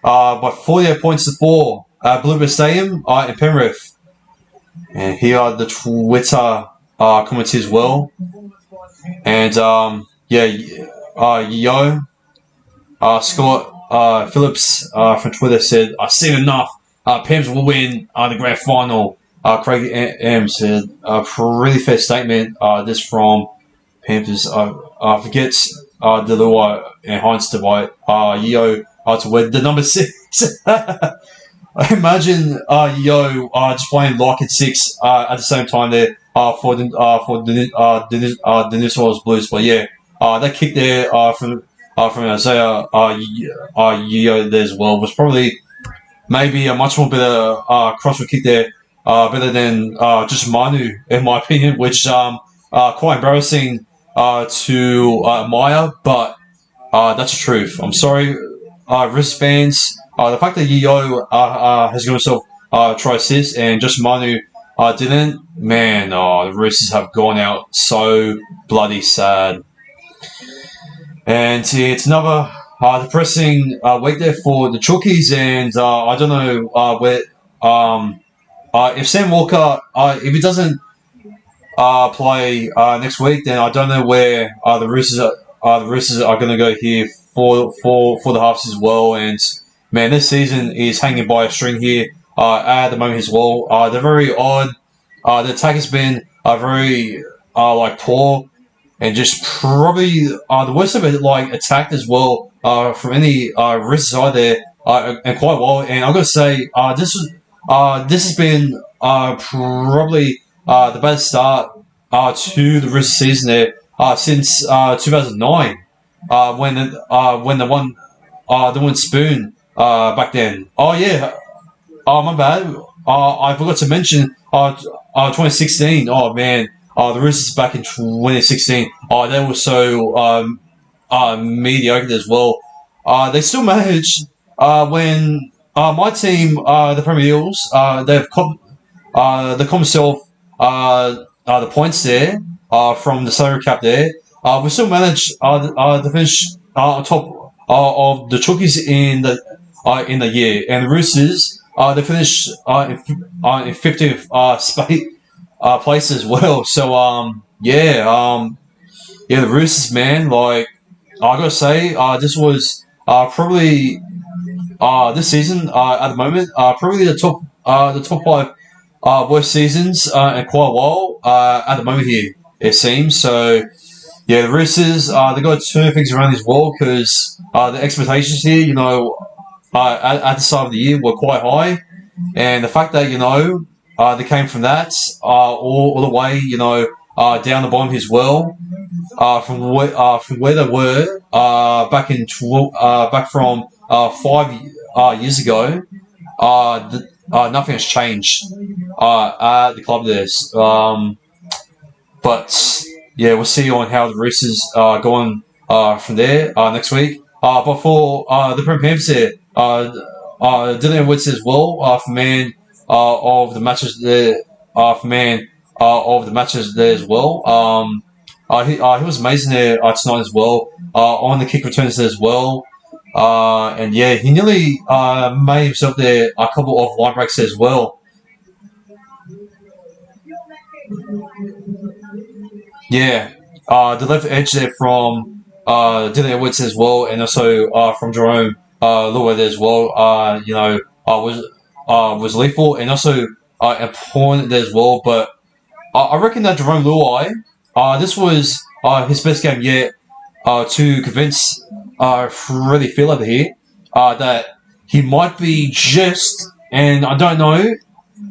by 48 points to 4 at Bluebird Stadium in Penrith. And here are the Twitter comments as well. And Scott Phillips from Twitter said, "I've seen enough. Pams will win the grand final." Craig M said, "A really fair statement." This from Panthers. Forget the Lua and Heinz to buy Yo to wear the number 6. Imagine Yo just playing lock and 6 at the same time there for the New South Wales Blues. But yeah, that kick there from Isaiah Yo there as well was probably maybe a much more better crossfield kick there, better than just Manu in my opinion, which quite embarrassing to Maya, but that's the truth. I'm sorry, Roosters fans. The fact that Yo has given himself try assist and just Manu didn't, man, the Roosters have gone out so bloody sad. And it's another depressing week there for the Chookies, and I don't know where if Sam Walker, if he doesn't play next week, then I don't know where the Roosters are going to go here for the halves as well. And man, this season is hanging by a string here at the moment as well. They're very odd. The attack has been very poor, and just probably the worst of it attacked as well from any Roosters side there, and quite well. And I've got to say this has been probably the best start to the Roosters season there since 2009 when they won Spoon back then. Oh yeah, my bad. I forgot to mention 2016. Oh man, the Roosters back in 2016. They were so mediocre as well. They still managed when my team, the Premier Eagles, they've they come themselves the points there from the salary cap there. We still managed to finish on top of the Chookies in the year, and the Roosters they finished in 15th place as well. So the Roosters, man, I gotta say this was probably this season at the moment probably the top 5 worst seasons in quite a while at the moment here, it seems. So yeah, the Roosters they got to turn things around as well, because the expectations here, at the start of the year were quite high, and the fact that they came from that all the way down the bottom as well, from where they were back from 5 years ago. Nothing has changed at the club there. But yeah, we'll see on how the Roosters go on from there next week. But for the Panthers there, Dylan Woods as well for man of the matches there. For man of the matches there as well. He was amazing there tonight as well. On the kick returns as well. And yeah, he nearly made himself there a couple of line breaks as well. Yeah, the left edge there from Dylan Edwards as well, and also from Jerome Lua there as well. Was lethal and also important there as well. But I reckon that Jerome Luai, this was his best game yet to convince Freddie Phil over here that he might be just, and I don't know,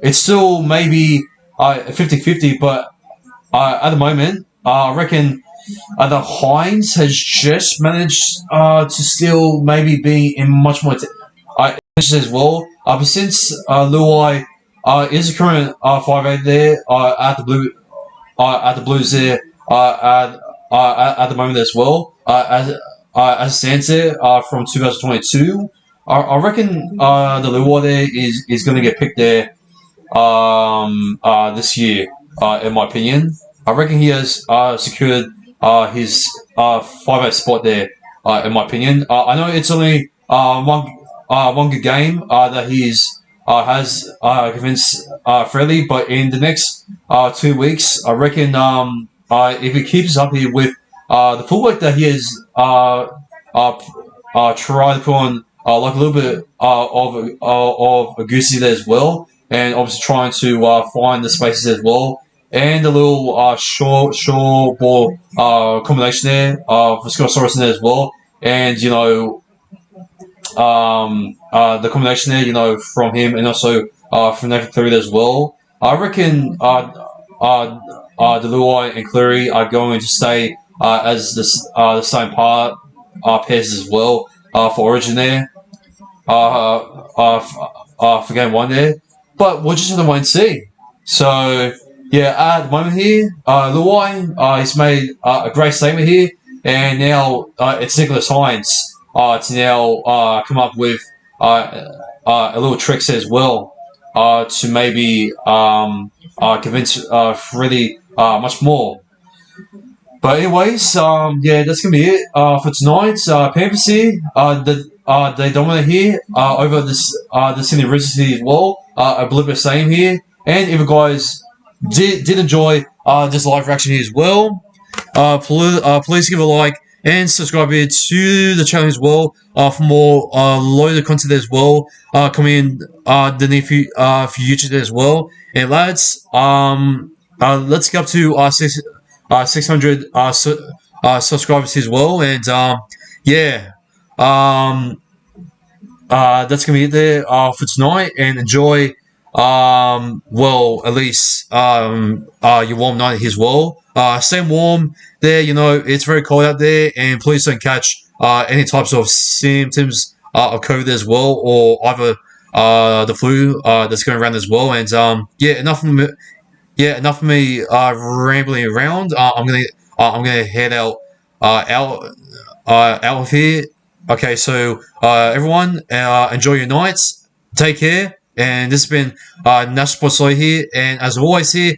it's still maybe 50-50, but at the moment, I reckon the Hines has just managed to still maybe be in much more as well. But since Luai is the current 5'8" there at the Blues there at the moment as well as it stands there from 2022. I reckon the Luai there is going to get picked there this year, in my opinion. I reckon he has secured his 5'8" spot there, in my opinion. I know it's only one good game that he's has convinced Freddie, but in the next 2 weeks, I reckon if he keeps up here with the footwork that he has tried to put on like a little bit of a goosey there as well, and obviously trying to find the spaces as well, and a little short ball combination there for Scott Sorensen there as well, and the combination there, from him and also from Nathan Cleary as well. I reckon the Luai and Cleary are going to stay as the same pairs as well for Origin there. For game one there, but we're just going to wait and see. So yeah, at the moment here, Luai he's made a great statement here, and now it's Nicholas Hines to now come up with a little tricks as well to maybe convince Freddie much more. But anyways, yeah, that's gonna be it for tonight. Panthers here, they dominate here over the Sydney Roosters here as well. I believe the same here. And if you guys did enjoy this live reaction here as well, please give a like and subscribe here to the channel as well for more loaded content as well coming in the near future as well. And lads, let's get up to 600 subscribers as well. And yeah, that's gonna be it there for tonight. And enjoy well, at least your warm night here as well. Stay warm there. It's very cold out there, and please don't catch any types of symptoms of COVID as well, or either the flu that's going around as well. And yeah, enough of me rambling around. I'm gonna head out of here. Okay, so everyone, enjoy your nights. Take care. And this has been National Sports Lawyer here, and as always here,